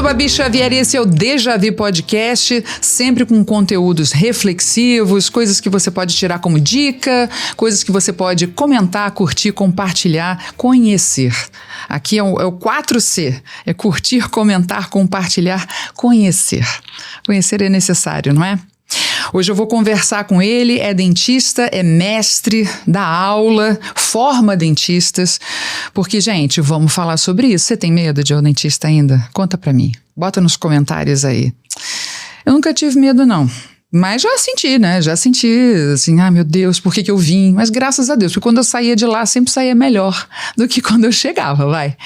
Babi Xavier e esse é o Deja Vu Podcast, sempre com conteúdos reflexivos, coisas que você pode tirar como dica, coisas que você pode comentar, curtir, compartilhar, conhecer. Aqui é o 4C, é curtir, comentar, compartilhar, conhecer. Conhecer é necessário, não é? Hoje eu vou conversar com ele, é dentista, é mestre, dá aula, forma dentistas, porque, gente, vamos falar sobre isso. Você tem medo de ir ao dentista ainda? Conta pra mim, bota nos comentários aí. Eu nunca tive medo, não. Mas já senti, né? Já senti assim, meu Deus, por que eu vim? Mas graças a Deus, porque quando eu saía de lá, sempre saía melhor do que quando eu chegava, vai.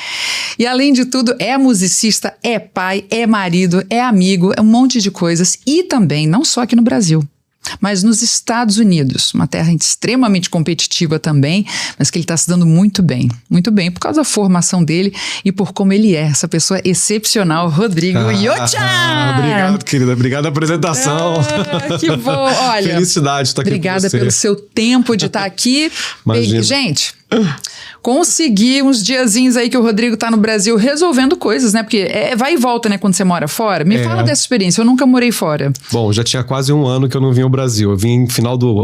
E além de tudo, é musicista, é pai, é marido, é amigo, é um monte de coisas. E também, não só aqui no Brasil, mas nos Estados Unidos, uma terra extremamente competitiva também, mas que ele está se dando muito bem por causa da formação dele e por como ele é, essa pessoa excepcional, Rodrigo Yochan! Obrigado, querida, obrigado pela apresentação. Que bom, olha. Felicidade estar aqui com você. Obrigada pelo seu tempo de estar aqui. Gente, consegui uns diazinhos aí que o Rodrigo tá no Brasil resolvendo coisas, né? Porque vai e volta, né? Quando você mora fora. Me fala dessa experiência, eu nunca morei fora. Bom, já tinha quase um ano que eu não vim ao Brasil. Eu vim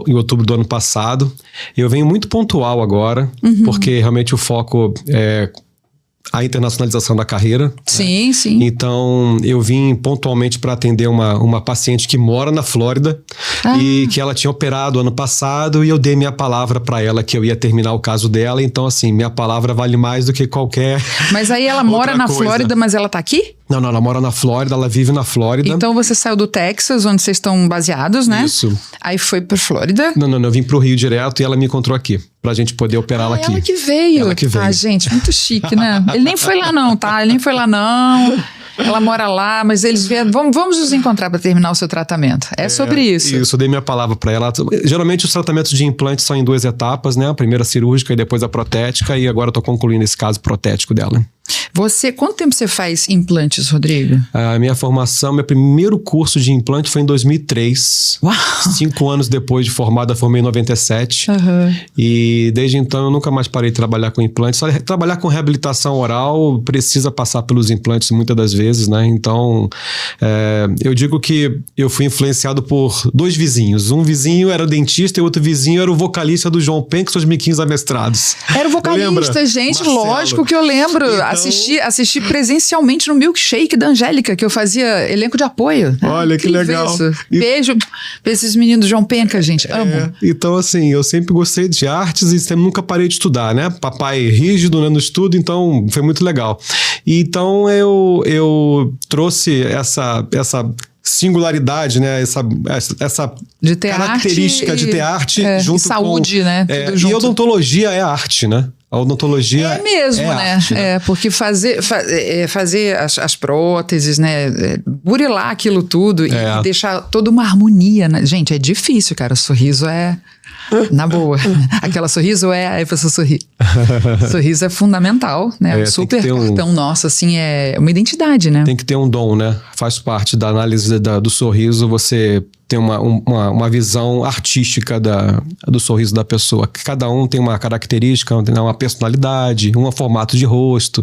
em outubro do ano passado. E eu venho muito pontual agora, porque realmente o foco é a internacionalização da carreira. Sim, né? sim. Então, eu vim pontualmente para atender uma paciente que mora na Flórida e que ela tinha operado ano passado e eu dei minha palavra para ela que eu ia terminar o caso dela. Então, assim, minha palavra vale mais do que qualquer Mas aí ela mora na Flórida, mas ela tá aqui? Não, ela mora na Flórida, ela vive na Flórida. Então você saiu do Texas, onde vocês estão baseados, né? Isso. Aí foi pra Flórida? Não, eu vim pro Rio direto e ela me encontrou aqui, pra gente poder operá-la aqui. Ela que veio. Ela que veio. Ah, gente, muito chique, né? Ele nem foi lá não, tá? Ele nem foi lá não. Ela mora lá, mas eles vieram. Vamos nos encontrar para terminar o seu tratamento. É sobre isso. Isso, eu dei minha palavra para ela. Geralmente os tratamentos de implante são em 2 etapas, né? A primeira cirúrgica e depois a protética. E agora eu tô concluindo esse caso protético dela. Quanto tempo você faz implantes, Rodrigo? A minha formação, meu primeiro curso de implante foi em 2003. Uau! 5 anos depois de formada, formei em 97. E desde então eu nunca mais parei de trabalhar com implantes. Só trabalhar com reabilitação oral precisa passar pelos implantes muitas das vezes, né? Então, eu digo que eu fui influenciado por 2 vizinhos. Um vizinho era dentista e outro vizinho era o vocalista do João Penck, que são os Miquinhos Amestrados. Era o vocalista, gente, Marcelo. Lógico que eu lembro. Então... Assisti presencialmente no Milkshake da Angélica, que eu fazia elenco de apoio. Olha, que legal. Beijo pra esses meninos do João Penca, gente. Amo. Então, assim, eu sempre gostei de artes e sempre nunca parei de estudar, né? Papai rígido, né, no estudo, então foi muito legal. E então eu trouxe essa singularidade, né? Essa de ter característica de ter arte junto e saúde, com, né? Tudo junto. E odontologia é arte, né? A odontologia é mesmo, né? arte, né? Porque fazer as próteses, né? Burilar aquilo tudo e deixar toda uma harmonia, né? Gente, é difícil, cara. O sorriso na boa. Aquela sorriso aí a pessoa sorri. Sorriso é fundamental, né? Super cartão nosso, assim, é uma identidade, né? Tem que ter um dom, né? Faz parte da análise do sorriso, você tem uma visão artística do sorriso da pessoa. Cada um tem uma característica, uma personalidade, um formato de rosto.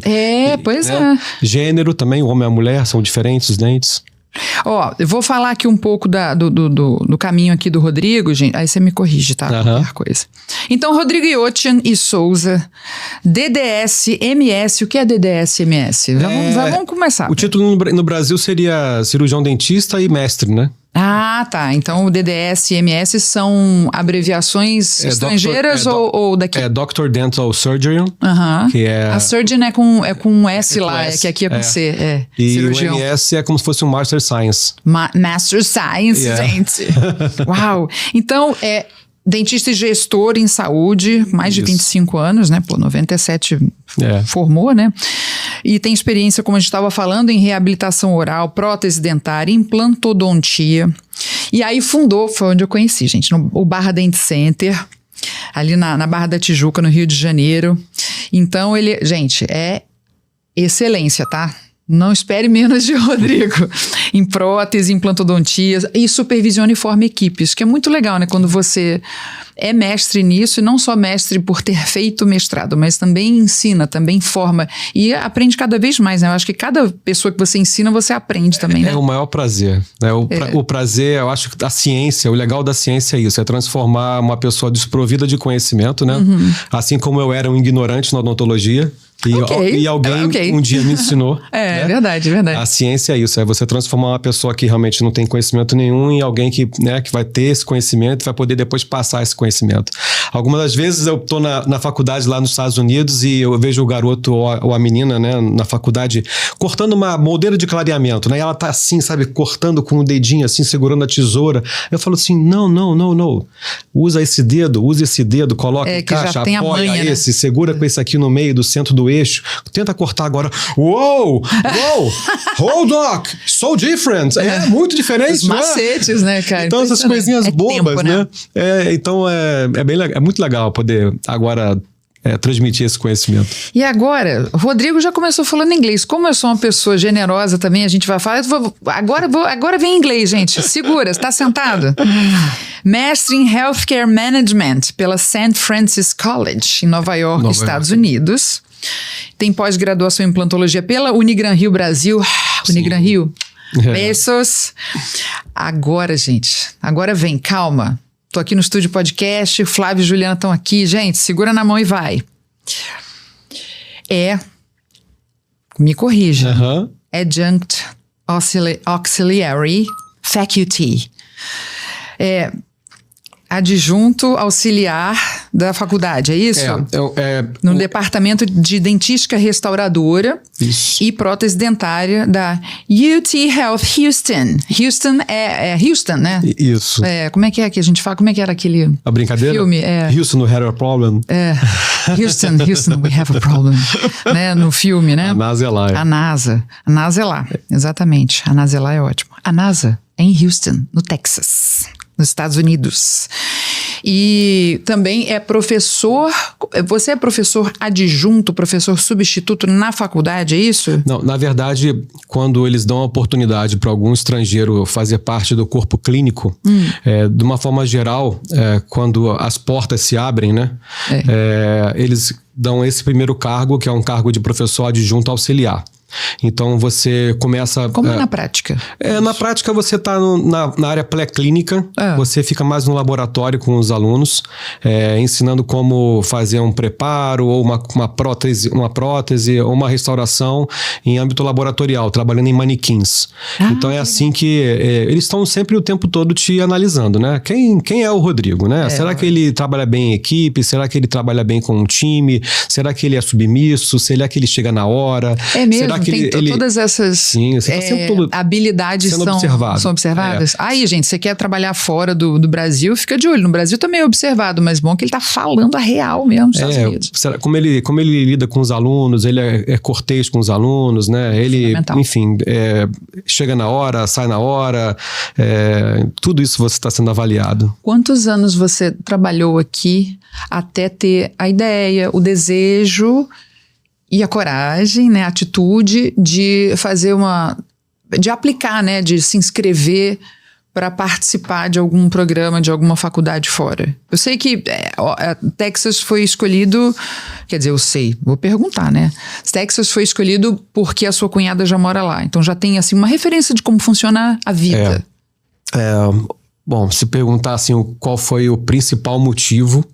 Pois né? é. Gênero também, o homem e a mulher são diferentes os dentes. Eu vou falar aqui um pouco do caminho aqui do Rodrigo, gente, aí você me corrige, tá? Qualquer coisa. Então, Rodrigo Yochan e Souza, DDS-MS, o que é DDS-MS? Vamos começar. O título no Brasil seria cirurgião dentista e mestre, né? Ah, tá. Então o DDS e MS são abreviações estrangeiras ou daqui? É Doctor Dental Surgeon. Que é... A surgeon é com S lá, que aqui é com C. E cirurgião. o MS é como se fosse um Master Science. Master Science, gente. Uau! Então, dentista e gestor em saúde, mais de 25 anos, né? 97 formou, né? E tem experiência, como a gente estava falando, em reabilitação oral, prótese dentária, implantodontia. E aí foi onde eu conheci, gente, o Barra Dent Center, ali na Barra da Tijuca, no Rio de Janeiro. Então, gente, é excelência, tá? Não espere menos de Rodrigo. Em prótese, implantodontia e supervisione e forma equipes, que é muito legal, né? Quando você é mestre nisso, e não só mestre por ter feito mestrado, mas também ensina, também forma e aprende cada vez mais, né? Eu acho que cada pessoa que você ensina, você aprende também, né? É o maior prazer, né? O prazer, eu acho que a ciência, o legal da ciência é isso, é transformar uma pessoa desprovida de conhecimento, né? Assim como eu era um ignorante na odontologia, e alguém um dia me ensinou. Né? Verdade. A ciência é isso, é você transformar uma pessoa que realmente não tem conhecimento nenhum em alguém que vai ter esse conhecimento e vai poder depois passar esse conhecimento. Algumas das vezes eu tô na faculdade lá nos Estados Unidos e eu vejo o garoto ou a menina, né, na faculdade, cortando uma moldeira de clareamento, né? E ela tá assim, sabe, cortando com o dedinho assim, segurando a tesoura. Eu falo assim, não. Usa esse dedo, coloca em caixa, apoia manha, esse, né? Segura com esse aqui no meio do centro do eixo, tenta cortar agora. Uou! Hold on! So different! É muito diferente, os macetes, né, cara? Então essas coisinhas bobas, tempo, né? Então é bem legal, é muito legal poder agora transmitir esse conhecimento. E agora, o Rodrigo já começou falando inglês. Como eu sou uma pessoa generosa também, a gente vai falar. Agora vem em inglês, gente. Segura, está sentado? Mestre em Healthcare Management pela St. Francis College, em Nova York, Estados Unidos. Tem pós-graduação em implantologia pela Unigran Rio Brasil. Unigran Rio. Beijos. Agora, gente, vem, calma. Tô aqui no estúdio podcast, o Flávio e Juliana estão aqui. Gente, segura na mão e vai. Me corrija. Adjunct Auxiliary Faculty. Adjunto auxiliar da faculdade, é isso? No departamento de dentística restauradora e prótese dentária da UT Health Houston. Houston é Houston, né? Isso. Como é que a gente fala? Como é que era aquele a brincadeira? Filme? Houston, we have a problem. Houston, we have a problem. Né? No filme, né? A NASA é lá. A NASA é lá, exatamente. A NASA é lá é ótimo. A NASA é em Houston, no Texas, nos Estados Unidos. E também é professor. Você é professor adjunto, professor substituto na faculdade, é isso? Não, na verdade, quando eles dão a oportunidade para algum estrangeiro fazer parte do corpo clínico, de uma forma geral, quando as portas se abrem, né? Eles dão esse primeiro cargo, que é um cargo de professor adjunto auxiliar. Então você começa... Como na prática? Na prática você está na área pré-clínica, você fica mais no laboratório com os alunos, ensinando como fazer um preparo ou uma prótese ou uma restauração em âmbito laboratorial, trabalhando em manequins. Então é assim que eles estão sempre o tempo todo te analisando, né? Quem é o Rodrigo, né? Será que ele trabalha bem em equipe? Será que ele trabalha bem com um time? Será que ele é submisso? Será que ele chega na hora? É mesmo? Será que todas essas habilidades são observadas. Aí, gente, você quer trabalhar fora do Brasil, fica de olho. No Brasil também é observado, mas bom que ele tá falando a real mesmo nos Estados Unidos. Como ele lida com os alunos, ele é cortês com os alunos, né? Ele, enfim, chega na hora, sai na hora, tudo isso você está sendo avaliado. Quantos anos você trabalhou aqui até ter a ideia, o desejo e a coragem, né, a atitude de fazer de aplicar, né, de se inscrever para participar de algum programa, de alguma faculdade fora? Eu sei que Texas foi escolhido, quer dizer, eu sei, vou perguntar, né? Texas foi escolhido porque a sua cunhada já mora lá, então já tem assim uma referência de como funciona a vida. Bom, se perguntar assim, qual foi o principal motivo...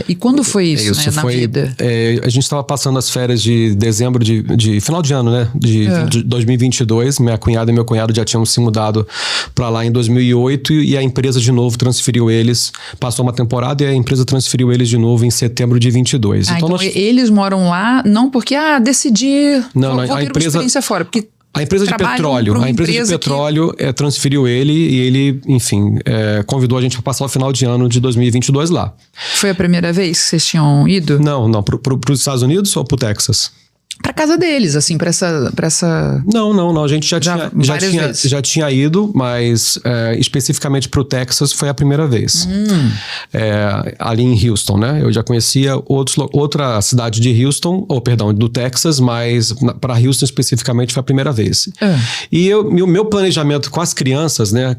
E quando foi isso, né, na vida? A gente estava passando as férias de dezembro, de final de ano, né? De 2022. Minha cunhada e meu cunhado já tinham se mudado para lá em 2008 e a empresa de novo transferiu eles. Passou uma temporada e a empresa transferiu eles de novo em setembro de 22. Então eles moram lá não porque, decidi, não, vou ter uma experiência fora, porque... A empresa de petróleo transferiu ele e ele, enfim, convidou a gente para passar o final de ano de 2022 lá. Foi a primeira vez que vocês tinham ido? Não, para os Estados Unidos ou para o Texas? Para casa deles, assim, pra essa... Não. A gente já tinha ido, mas especificamente pro Texas foi a primeira vez. Ali em Houston, né? Eu já conhecia outra cidade de Houston, do Texas, mas para Houston especificamente foi a primeira vez. E o meu planejamento com as crianças, né?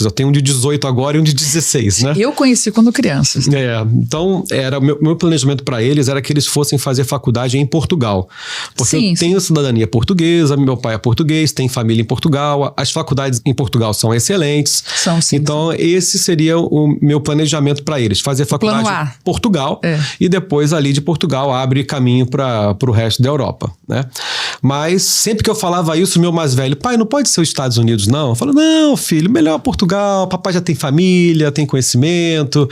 Eu tenho um de 18 agora e um de 16, né? Eu conheci quando crianças. Então, meu planejamento para eles era que eles fossem fazer faculdade em Portugal. Porque eu tenho cidadania portuguesa, meu pai é português, tem família em Portugal, as faculdades em Portugal são excelentes. Então, esse seria o meu planejamento para eles, fazer faculdade em Portugal e depois ali de Portugal abre caminho para o resto da Europa, né? Mas sempre que eu falava isso, meu mais velho, pai, não pode ser os Estados Unidos, não? Eu falo, não, filho, melhor Portugal, papai já tem família, tem conhecimento,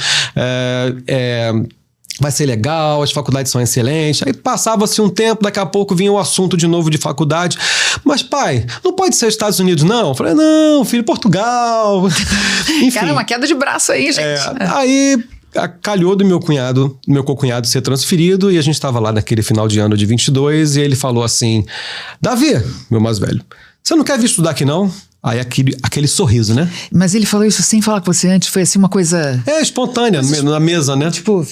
vai ser legal, as faculdades são excelentes. Aí passava-se um tempo, daqui a pouco vinha o assunto de novo de faculdade. Mas, pai, não pode ser os Estados Unidos, não? Eu falei, não, filho, Portugal. Enfim. Cara, uma queda de braço aí, gente. Aí calhou do meu co-cunhado ser transferido e a gente estava lá naquele final de ano de 22 e ele falou assim, Davi, meu mais velho, você não quer vir estudar aqui, não? Aí aquele sorriso, né? Mas ele falou isso sem falar com você antes? Foi assim uma coisa... espontânea, na mesa, né? Tipo...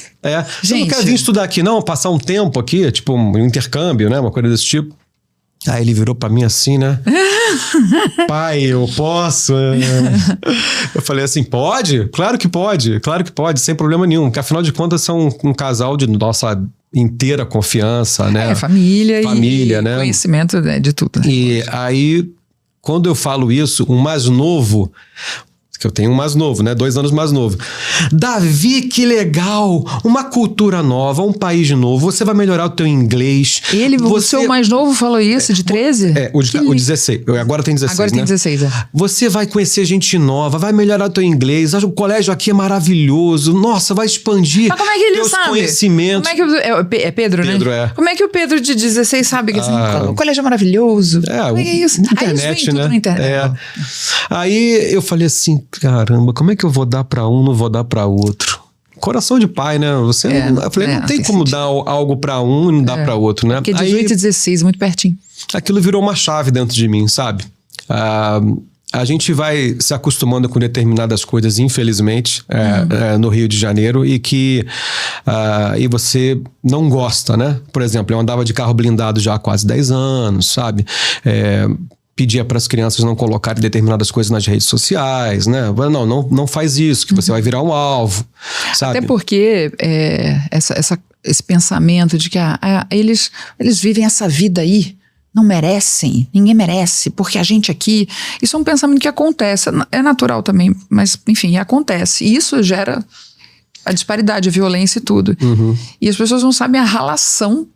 Você não quer vir estudar aqui não? Passar um tempo aqui? Tipo um intercâmbio, né? Uma coisa desse tipo. Aí ele virou pra mim assim, né? Pai, eu posso? Eu falei assim, pode? Claro que pode, sem problema nenhum. Porque afinal de contas são um casal de nossa inteira confiança, né? Família e né? Conhecimento, né, de tudo. E aí... Quando eu falo isso, um mais novo, que eu tenho um mais novo, né? 2 anos mais novo. Davi, que legal! Uma cultura nova, um país novo, você vai melhorar o teu inglês. O seu mais novo falou isso, de 13? O 16. Agora tem 16, Agora tem 16, Você vai conhecer gente nova, vai melhorar o teu inglês. O colégio aqui é maravilhoso. Nossa, vai expandir Mas como é que ele teus sabe? conhecimentos. Como é que é Pedro, né? Pedro, Como é que o Pedro de 16 sabe que o colégio é maravilhoso? Como é que é isso? Internet, tudo na internet. Aí eu falei assim, caramba, como é que eu vou dar pra um, não vou dar pra outro? Coração de pai, né? Eu falei, não tem como dar algo pra um e não dar pra outro, né? Porque 18 e 16, muito pertinho. Aquilo virou uma chave dentro de mim, sabe? A gente vai se acostumando com determinadas coisas, infelizmente, no Rio de Janeiro, e você não gosta, né? Por exemplo, eu andava de carro blindado já há quase 10 anos, sabe? Pedia para as crianças não colocarem determinadas coisas nas redes sociais, né? Não faz isso, que você vai virar um alvo, sabe? Até porque esse pensamento de que eles vivem essa vida aí, não merecem, ninguém merece, porque a gente aqui... Isso é um pensamento que acontece, é natural também, mas enfim, acontece. E isso gera a disparidade, a violência e tudo. E as pessoas não sabem a relação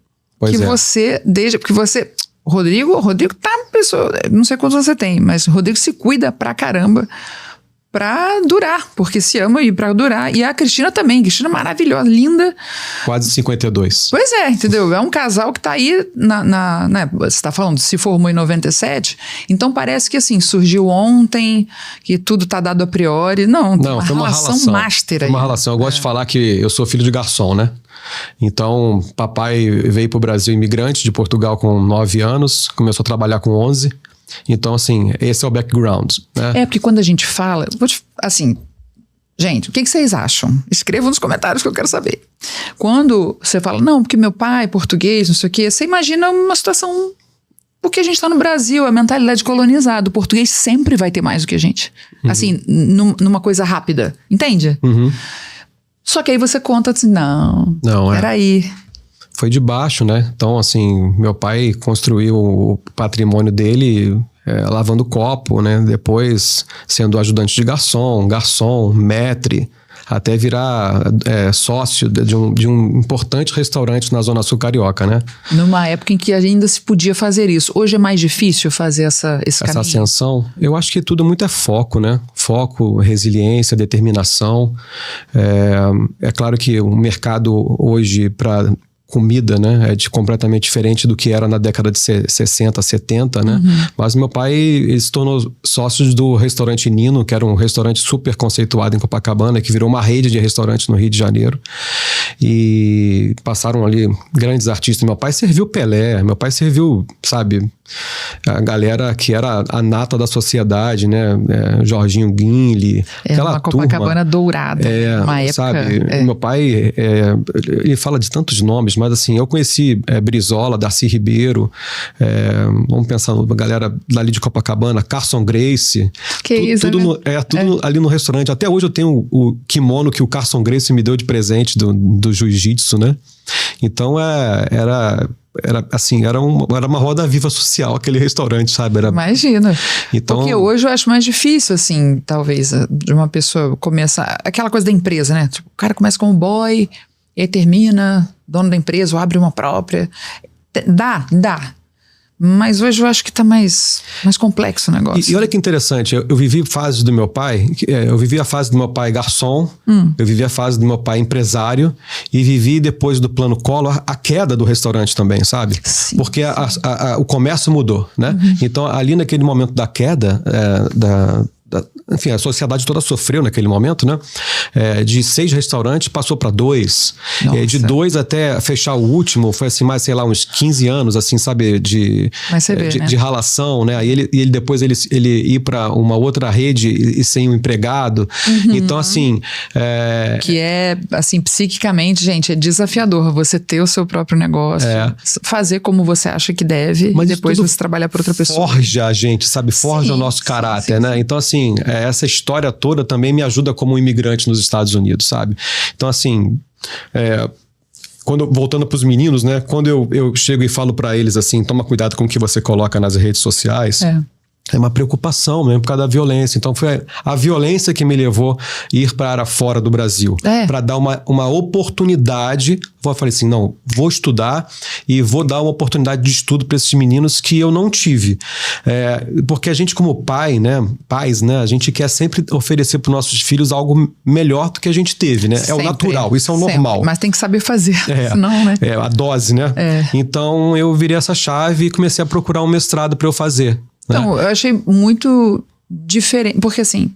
você deixa, porque você... Rodrigo tá uma pessoa, não sei quantos você tem, mas o Rodrigo se cuida pra caramba pra durar, porque se ama e pra durar. E a Cristina também, Cristina maravilhosa, linda. Quase 52. Pois é, entendeu? É um casal que tá aí né? Você tá falando, se formou em 97, então parece que assim, surgiu ontem, que tudo tá dado a priori. Não, foi uma relação master aí. Foi uma relação, eu gosto de falar que eu sou filho de garçom, né? Então, papai veio pro Brasil imigrante de Portugal com 9 anos, começou a trabalhar com 11. Então, assim, esse é o background, né? Porque quando a gente fala... Assim, gente, o que vocês acham? Escrevam nos comentários que eu quero saber. Quando você fala, não, porque meu pai é português, não sei o quê, você imagina uma situação... Porque a gente tá no Brasil, a mentalidade colonizada. O português sempre vai ter mais do que a gente. Assim, numa coisa rápida. Entende? Só que aí você conta assim, não, peraí. Foi de baixo, né? Então, assim, meu pai construiu o patrimônio dele lavando copo, né? Depois sendo ajudante de garçom, maître, até virar sócio de um importante restaurante na Zona Sul Carioca, né? Numa época em que ainda se podia fazer isso. Hoje é mais difícil fazer esse caminho? Essa ascensão? Eu acho que tudo muito é foco, né? Foco, resiliência, determinação. É claro que o mercado hoje para comida, né, é completamente diferente do que era na década de 60, 70, né? Mas meu pai, ele se tornou sócio do restaurante Nino, que era um restaurante super conceituado em Copacabana, que virou uma rede de restaurantes no Rio de Janeiro. E passaram ali grandes artistas. Meu pai serviu Pelé, meu pai serviu, sabe, a galera que era a nata da sociedade, né? Jorginho Guinle, aquela uma Copacabana turma, dourada, uma época. Sabe, meu pai, ele fala de tantos nomes, mas assim, eu conheci Brizola, Darcy Ribeiro, vamos pensar na galera dali de Copacabana, Carson Gracie. Tudo ali no restaurante. Até hoje eu tenho o kimono que o Carson Gracie me deu de presente do jiu-jitsu, né? Então era uma roda viva social aquele restaurante, sabe? Imagina. Então, porque hoje eu acho mais difícil, assim, talvez, de uma pessoa começar... Aquela coisa da empresa, né? Tipo, o cara começa como boy, e aí termina, dono da empresa, ou abre uma própria. Dá. Mas hoje eu acho que tá mais complexo o negócio. E olha que interessante, eu vivi fases do meu pai, eu vivi a fase do meu pai garçom, eu vivi a fase do meu pai empresário e vivi depois do plano Collor a queda do restaurante também, sabe? Sim, porque o comércio mudou, né? Então ali naquele momento da queda, enfim, a sociedade toda sofreu naquele momento, né? De 6 restaurantes passou para 2. De 2 até fechar o último foi assim, mais, sei lá, uns 15 anos, assim, sabe? De ralação, né? Aí ele depois ele ir para uma outra rede e sem um empregado. Então, assim... Que assim, psiquicamente, gente, é desafiador você ter o seu próprio negócio, fazer como você acha que deve, mas e depois você trabalhar para outra pessoa. Forja a gente, sabe? Forja o nosso caráter, né? Então, assim, essa história toda também me ajuda como um imigrante nos Estados Unidos, sabe? Então, assim, voltando para os meninos, né? Quando eu chego e falo para eles assim, toma cuidado com o que você coloca nas redes sociais. É uma preocupação mesmo por causa da violência. Então foi a violência que me levou a ir para fora do Brasil. Para dar uma oportunidade. Eu falei assim, não, vou estudar e vou dar uma oportunidade de estudo para esses meninos que eu não tive. Porque a gente como pais, né, a gente quer sempre oferecer para os nossos filhos algo melhor do que a gente teve, né? Sempre, é o natural, isso é o normal. Mas tem que saber fazer, senão, né? A dose, né? Então eu virei essa chave e comecei a procurar um mestrado para eu fazer. Então, eu achei muito diferente, porque assim,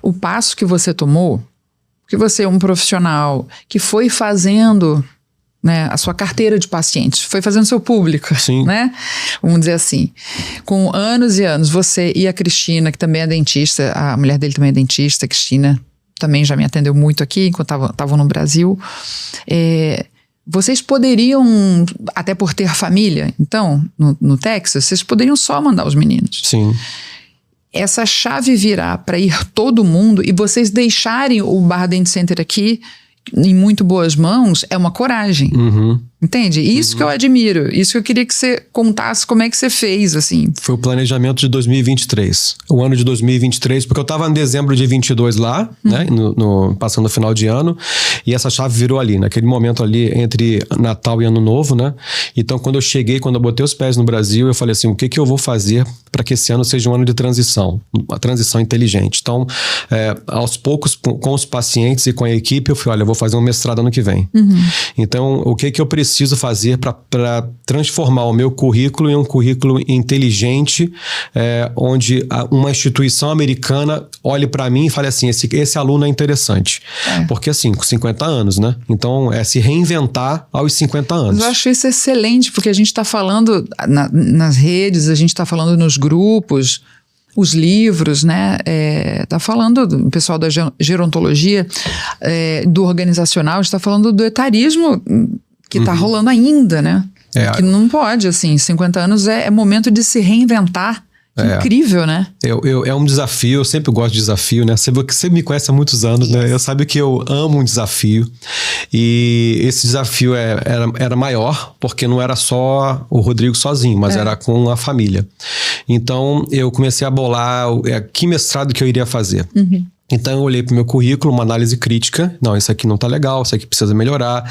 o passo que você tomou, que você é um profissional que foi fazendo, né, a sua carteira de pacientes, foi fazendo seu público, né? Vamos dizer assim, com anos e anos, você e a Cristina, que também é dentista, a mulher dele também é dentista, a Cristina também já me atendeu muito aqui, enquanto estavam no Brasil, vocês poderiam, até por ter família, então, no Texas, vocês poderiam só mandar os meninos. Sim. Essa chave virar para ir todo mundo e vocês deixarem o Barra Dent Center aqui em muito boas mãos é uma coragem. Entende? Isso que eu admiro. Isso que eu queria que você contasse como é que você fez, assim. Foi o planejamento de 2023. O ano de 2023, porque eu estava em dezembro de 22 lá, né? Passando o final de ano. E essa chave virou ali, naquele momento ali entre Natal e Ano Novo, né? Então, quando eu botei os pés no Brasil, eu falei assim, o que eu vou fazer para que esse ano seja um ano de transição? Uma transição inteligente. Então, aos poucos, com os pacientes e com a equipe, eu falei, olha, eu vou fazer um mestrado ano que vem. Então, o que eu preciso fazer para transformar o meu currículo em um currículo inteligente, onde uma instituição americana olhe para mim e fale assim, esse aluno é interessante. Porque assim, com 50 anos, né? Então, se reinventar aos 50 anos. Eu acho isso excelente, porque a gente está falando nas redes, a gente está falando nos grupos, os livros, né? Tá falando do pessoal da gerontologia, do organizacional, está falando do etarismo que tá rolando ainda, né? Que não pode, assim, 50 anos é momento de se reinventar. Incrível, né? É um desafio, eu sempre gosto de desafio, né? Você me conhece há muitos anos, né? Eu sabe que eu amo um desafio. E esse desafio era maior, porque não era só o Rodrigo sozinho, mas era com a família. Então, eu comecei a bolar que mestrado que eu iria fazer. Então eu olhei para o meu currículo, uma análise crítica. Não, isso aqui não está legal, isso aqui precisa melhorar.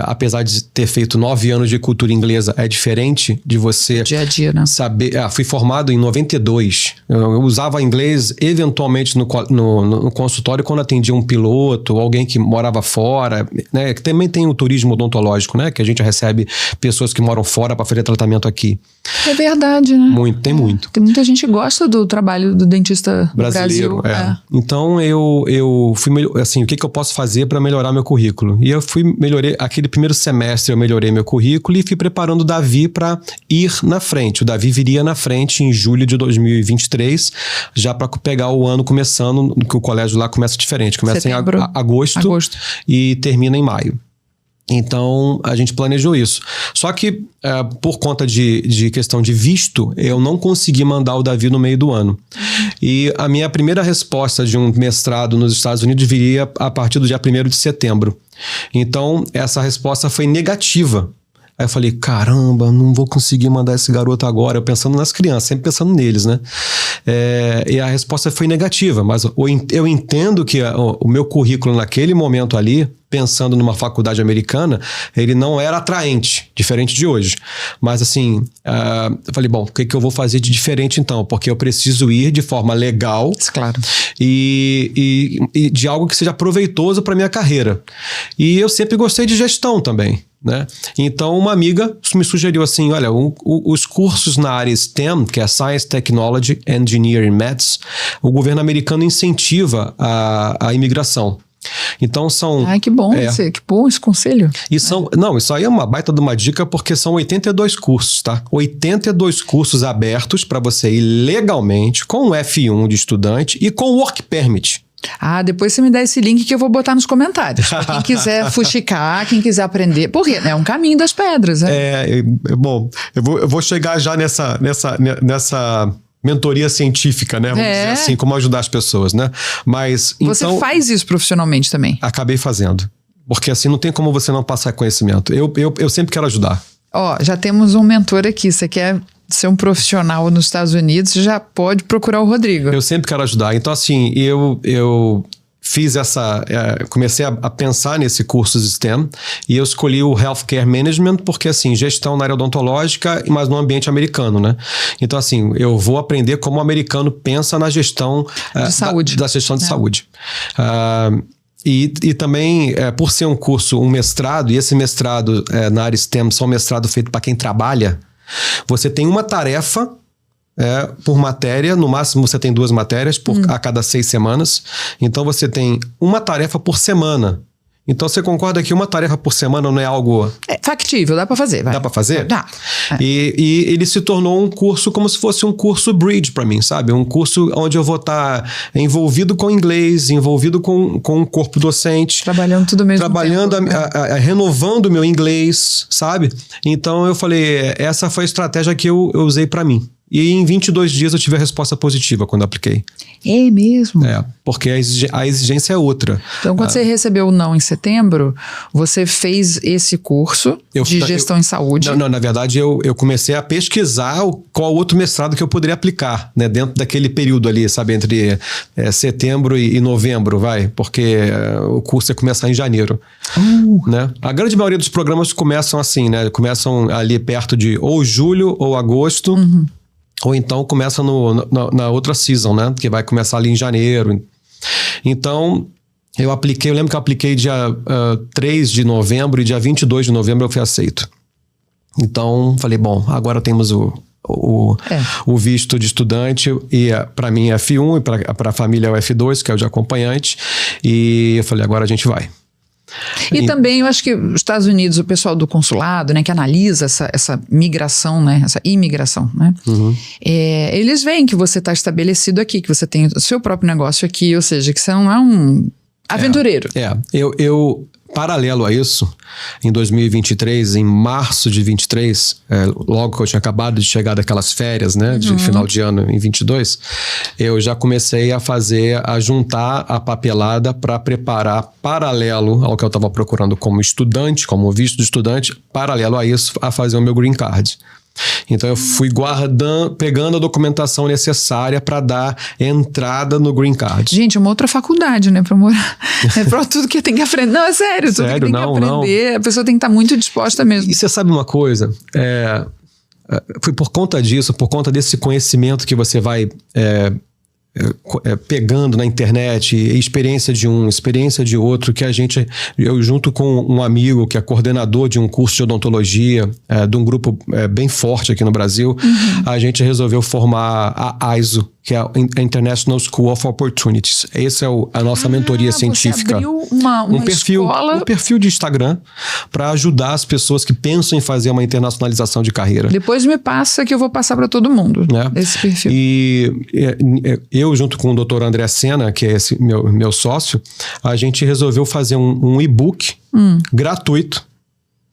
Apesar de ter feito 9 anos de cultura inglesa, é diferente de você... Dia a dia, né? Saber... fui formado em 92. Eu usava inglês eventualmente no consultório quando atendia um piloto ou alguém que morava fora, né? Que também tem o turismo odontológico, né? Que a gente recebe pessoas que moram fora para fazer tratamento aqui. É verdade, né? Muito, tem muito. Tem muita gente que gosta do trabalho do dentista brasileiro. No Brasil. Então eu fui assim, o que eu posso fazer para melhorar meu currículo? E eu melhorei aquele primeiro semestre, eu melhorei meu currículo e fui preparando o Davi para ir na frente. O Davi viria na frente em julho de 2023, já para pegar o ano começando, que o colégio lá começa diferente, começa Setembro, em agosto e termina em maio. Então, a gente planejou isso. Só que, por conta de questão de visto, eu não consegui mandar o Davi no meio do ano. E a minha primeira resposta de um mestrado nos Estados Unidos viria a partir do dia 1º de setembro. Então, essa resposta foi negativa. Aí eu falei, caramba, não vou conseguir mandar esse garoto agora. Eu pensando nas crianças, sempre pensando neles, né? E a resposta foi negativa, mas eu entendo que o meu currículo naquele momento ali, pensando numa faculdade americana, ele não era atraente, diferente de hoje. Mas assim, eu falei, bom, o que eu vou fazer de diferente então? Porque eu preciso ir de forma legal. Claro. E de algo que seja proveitoso para minha carreira. E eu sempre gostei de gestão também, né? Então uma amiga me sugeriu assim, olha, os cursos na área STEM, que é Science, Technology, Engineering, Maths, o governo americano incentiva a imigração. Então são... Ai, que bom, que bom esse conselho. E não, isso aí é uma baita de uma dica, porque são 82 cursos, tá? 82 cursos abertos para você ir legalmente, com o F1 de estudante e com o Work Permit. Depois você me dá esse link que eu vou botar nos comentários. Pra quem quiser fuxicar, quem quiser aprender. Porque é um caminho das pedras, né? Bom, eu vou chegar já nessa mentoria científica, né? Vamos dizer assim, como ajudar as pessoas, né? Mas você faz isso profissionalmente também? Acabei fazendo. Porque assim, não tem como você não passar conhecimento. Eu sempre quero ajudar. Já temos um mentor aqui. Você quer ser um profissional nos Estados Unidos, você já pode procurar o Rodrigo. Eu sempre quero ajudar. Então assim, eu fiz comecei a pensar nesse curso de STEM e eu escolhi o Healthcare Management porque, assim, gestão na área odontológica, mas no ambiente americano, né? Então, assim, eu vou aprender como o americano pensa na gestão de saúde. Da gestão de saúde. E também, por ser um mestrado, e esse mestrado na área STEM só um mestrado feito para quem trabalha, você tem uma tarefa por matéria, no máximo você tem 2 matérias a cada 6 semanas. Então você tem uma tarefa por semana. Então você concorda que uma tarefa por semana não é algo... factível, dá pra fazer. Vai. Dá pra fazer? Dá. E ele se tornou um curso como se fosse um curso bridge pra mim, sabe? Um curso onde eu vou estar envolvido com inglês, envolvido com o corpo docente. Trabalhando tudo mesmo. Trabalhando, renovando o meu inglês, sabe? Então eu falei, essa foi a estratégia que eu usei pra mim. E em 22 dias eu tive a resposta positiva quando apliquei. É mesmo? Porque a exigência é outra. Então, quando você recebeu o não em setembro, você fez esse curso de gestão em saúde? Não, na verdade eu comecei a pesquisar qual outro mestrado que eu poderia aplicar, né? Dentro daquele período ali, sabe? Entre setembro e novembro, porque o curso ia começar em janeiro. Né? A grande maioria dos programas começam assim, né? Começam ali perto de ou julho ou agosto. Ou então começa na outra season, né? Que vai começar ali em janeiro. Então, eu lembro que eu apliquei dia 3 de novembro e dia 22 de novembro eu fui aceito. Então, falei, bom, agora temos o visto de estudante e para mim é F1 e para a família é o F2, que é o de acompanhante. E eu falei, agora a gente vai. E também eu acho que os Estados Unidos, o pessoal do consulado, né, que analisa essa migração, né, essa imigração, né, eles veem que você está estabelecido aqui, que você tem o seu próprio negócio aqui, ou seja, que você não é um aventureiro. Eu paralelo a isso, em 2023, em março de 23, logo que eu tinha acabado de chegar daquelas férias, né, de final de ano em 22, eu já comecei a juntar a papelada para preparar, paralelo ao que eu estava procurando como estudante, como visto de estudante, paralelo a isso, a fazer o meu green card. Então eu fui pegando a documentação necessária para dar entrada no Green Card. Gente, uma outra faculdade, né, para morar. É para tudo que tem que aprender. Não, é sério, tudo que tem que aprender, a pessoa tem que estar muito disposta mesmo. E você sabe uma coisa? Foi por conta disso, por conta desse conhecimento que você vai pegando na internet, experiência de um, experiência de outro, que eu junto com um amigo que é coordenador de um curso de odontologia, de um grupo bem forte aqui no Brasil, a gente resolveu formar a ISO, que é a International School of Opportunities. Essa é a nossa mentoria científica. Você abriu uma escola... Um perfil de Instagram para ajudar as pessoas que pensam em fazer uma internacionalização de carreira. Depois me passa que eu vou passar para todo mundo, esse perfil. E eu, junto com o Dr. André Sena, que é esse meu sócio, a gente resolveu fazer um e-book gratuito,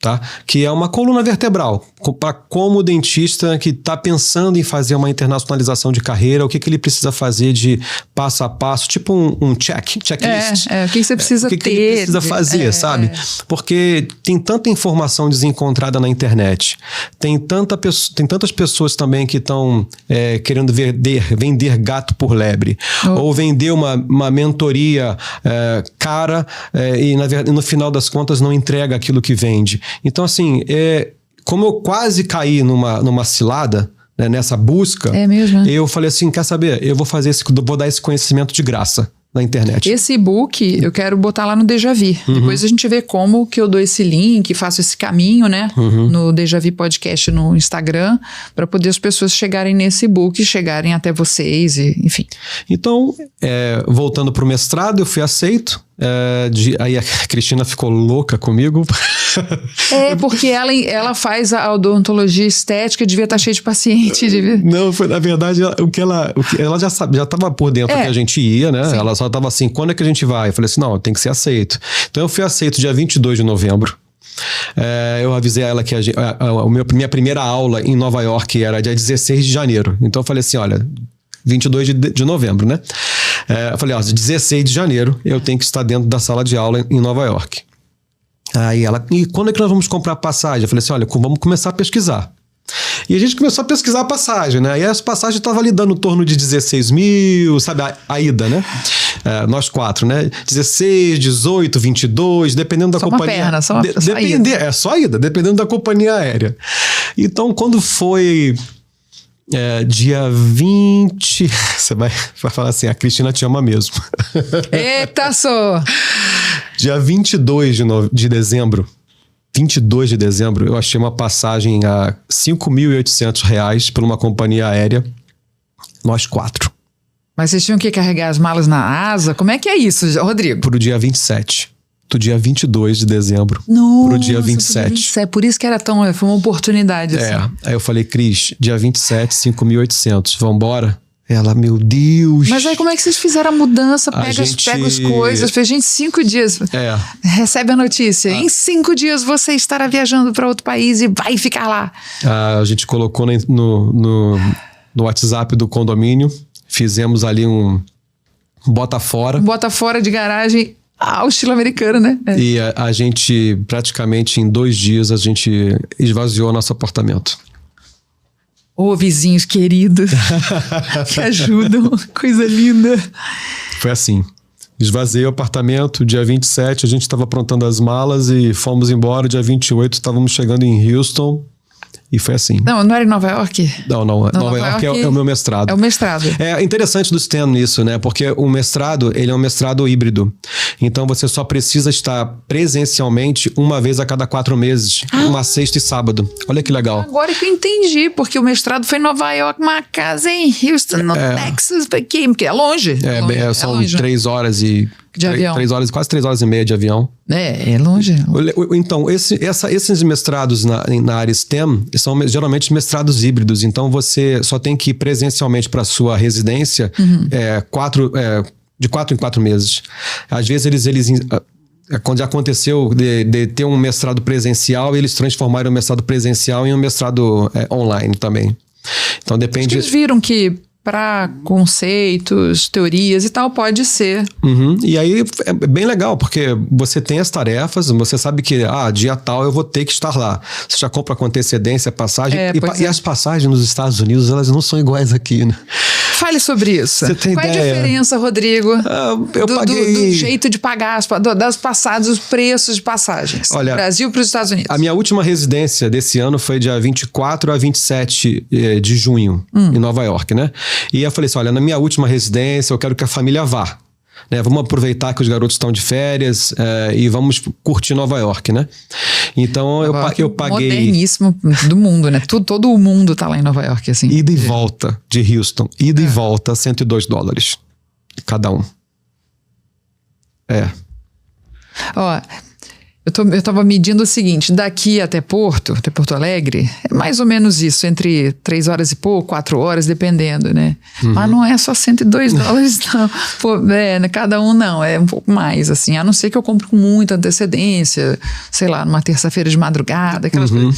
tá? Que é uma coluna vertebral para como o dentista que está pensando em fazer uma internacionalização de carreira, o que ele precisa fazer de passo a passo, tipo um checklist. O que você precisa ter. O que ele precisa fazer, sabe? Porque tem tanta informação desencontrada na internet. Tem tantas pessoas também que estão querendo vender gato por lebre. Ou vender uma mentoria cara e no final das contas não entrega aquilo que vende. Então, assim, como eu quase caí numa cilada, né, nessa busca, eu falei assim, quer saber? Eu vou dar esse conhecimento de graça na internet. Esse e-book eu quero botar lá no Dejavi. Depois a gente vê como que eu dou esse link, faço esse caminho, né? No Dejavi Podcast no Instagram, para poder as pessoas chegarem nesse e-book, chegarem até vocês, enfim. Então, voltando para o mestrado, eu fui aceito. Aí a Cristina ficou louca comigo. Porque ela faz a odontologia estética, devia estar cheia de paciente. Não, na verdade, ela já estava por dentro que a gente ia, né? Sim. Ela só estava assim, quando é que a gente vai? Eu falei assim, não, tem que ser aceito. Então eu fui aceito dia 22 de novembro. Eu avisei a ela que minha primeira aula em Nova York era dia 16 de janeiro. Então eu falei assim, olha, 22 de novembro, né? Eu falei, 16 de janeiro eu tenho que estar dentro da sala de aula em Nova York. Aí ela, e quando é que nós vamos comprar passagem? Eu falei assim, olha, vamos começar a pesquisar. E a gente começou a pesquisar a passagem, né? E as passagens estavam ali dando em torno de 16 mil, sabe? A ida, né? Nós 4, né? 16, 18, 22, dependendo da companhia. Só uma perna, só a ida, dependendo da companhia aérea. Então, quando foi dia 20... Você vai falar assim, a Cristina te ama mesmo. Eita, só! Dia 22 de dezembro, 22 de dezembro, eu achei uma passagem a R$ 5.800 por uma companhia aérea, nós 4. Mas vocês tinham que carregar as malas na asa? Como é que é isso, Rodrigo? Pro dia 27. Do dia 22 de dezembro pro dia 27. Por isso que foi uma oportunidade. Assim. Aí eu falei, Cris, dia 27, 5.800, vambora? Ela, meu Deus. Mas aí como é que vocês fizeram a mudança? Pega as coisas. Fez, gente, 5 dias. Recebe a notícia. Em 5 dias você estará viajando para outro país e vai ficar lá. A gente colocou no WhatsApp do condomínio. Fizemos ali um bota fora. Bota fora de garagem ao estilo americano, né? E a gente, praticamente em 2 dias, a gente esvaziou nosso apartamento. Vizinhos queridos que ajudam, coisa linda. Foi assim, esvaziei o apartamento, dia 27 a gente estava aprontando as malas e fomos embora, dia 28 estávamos chegando em Houston e foi assim. Não era em Nova York? Não, Nova York é o meu mestrado. É o mestrado. É interessante do STEM isso, né? Porque o mestrado, ele é um mestrado híbrido. Então você só precisa estar presencialmente uma vez a cada 4 meses, uma sexta e sábado. Olha que legal. Agora que eu entendi, porque o mestrado foi em Nova York, uma casa em Houston, no Texas, porque é longe. São 3 horas e... De avião. Quase 3 horas e meia de avião. É longe. Então, esses mestrados na área STEM são geralmente mestrados híbridos. Então, você só tem que ir presencialmente para a sua residência de 4 em 4 meses. Às vezes, eles quando já aconteceu de ter um mestrado presencial, eles transformaram o mestrado presencial em um mestrado online também. Então, depende... Acho que eles viram que para conceitos, teorias e tal, pode ser. E aí é bem legal, porque você tem as tarefas, você sabe que dia tal eu vou ter que estar lá. Você já compra com antecedência a passagem. E as passagens nos Estados Unidos, elas não são iguais aqui, né? Fale sobre isso. Você tem Qual ideia? é a diferença, Rodrigo, eu paguei... do jeito de pagar, das passagens, os preços de passagens do Brasil para os Estados Unidos? A minha última residência desse ano foi dia 24 a 27 de junho, em Nova York, né? E eu falei assim, olha, na minha última residência eu quero que a família vá. Né? Vamos aproveitar que os garotos estão de férias e vamos curtir Nova York, né? Então eu paguei... Moderníssimo do mundo, né? Todo o mundo tá lá em Nova York, assim. Ida e volta de Houston. Ida e volta, $102 cada um. Ó... Eu tava medindo o seguinte, daqui até Porto Alegre, é mais ou menos isso, entre 3 horas e pouco, 4 horas, dependendo, né? Mas não é só $102, não. Pô, cada um não, é um pouco mais, assim, a não ser que eu compre com muita antecedência, sei lá, numa terça-feira de madrugada, aquelas coisas.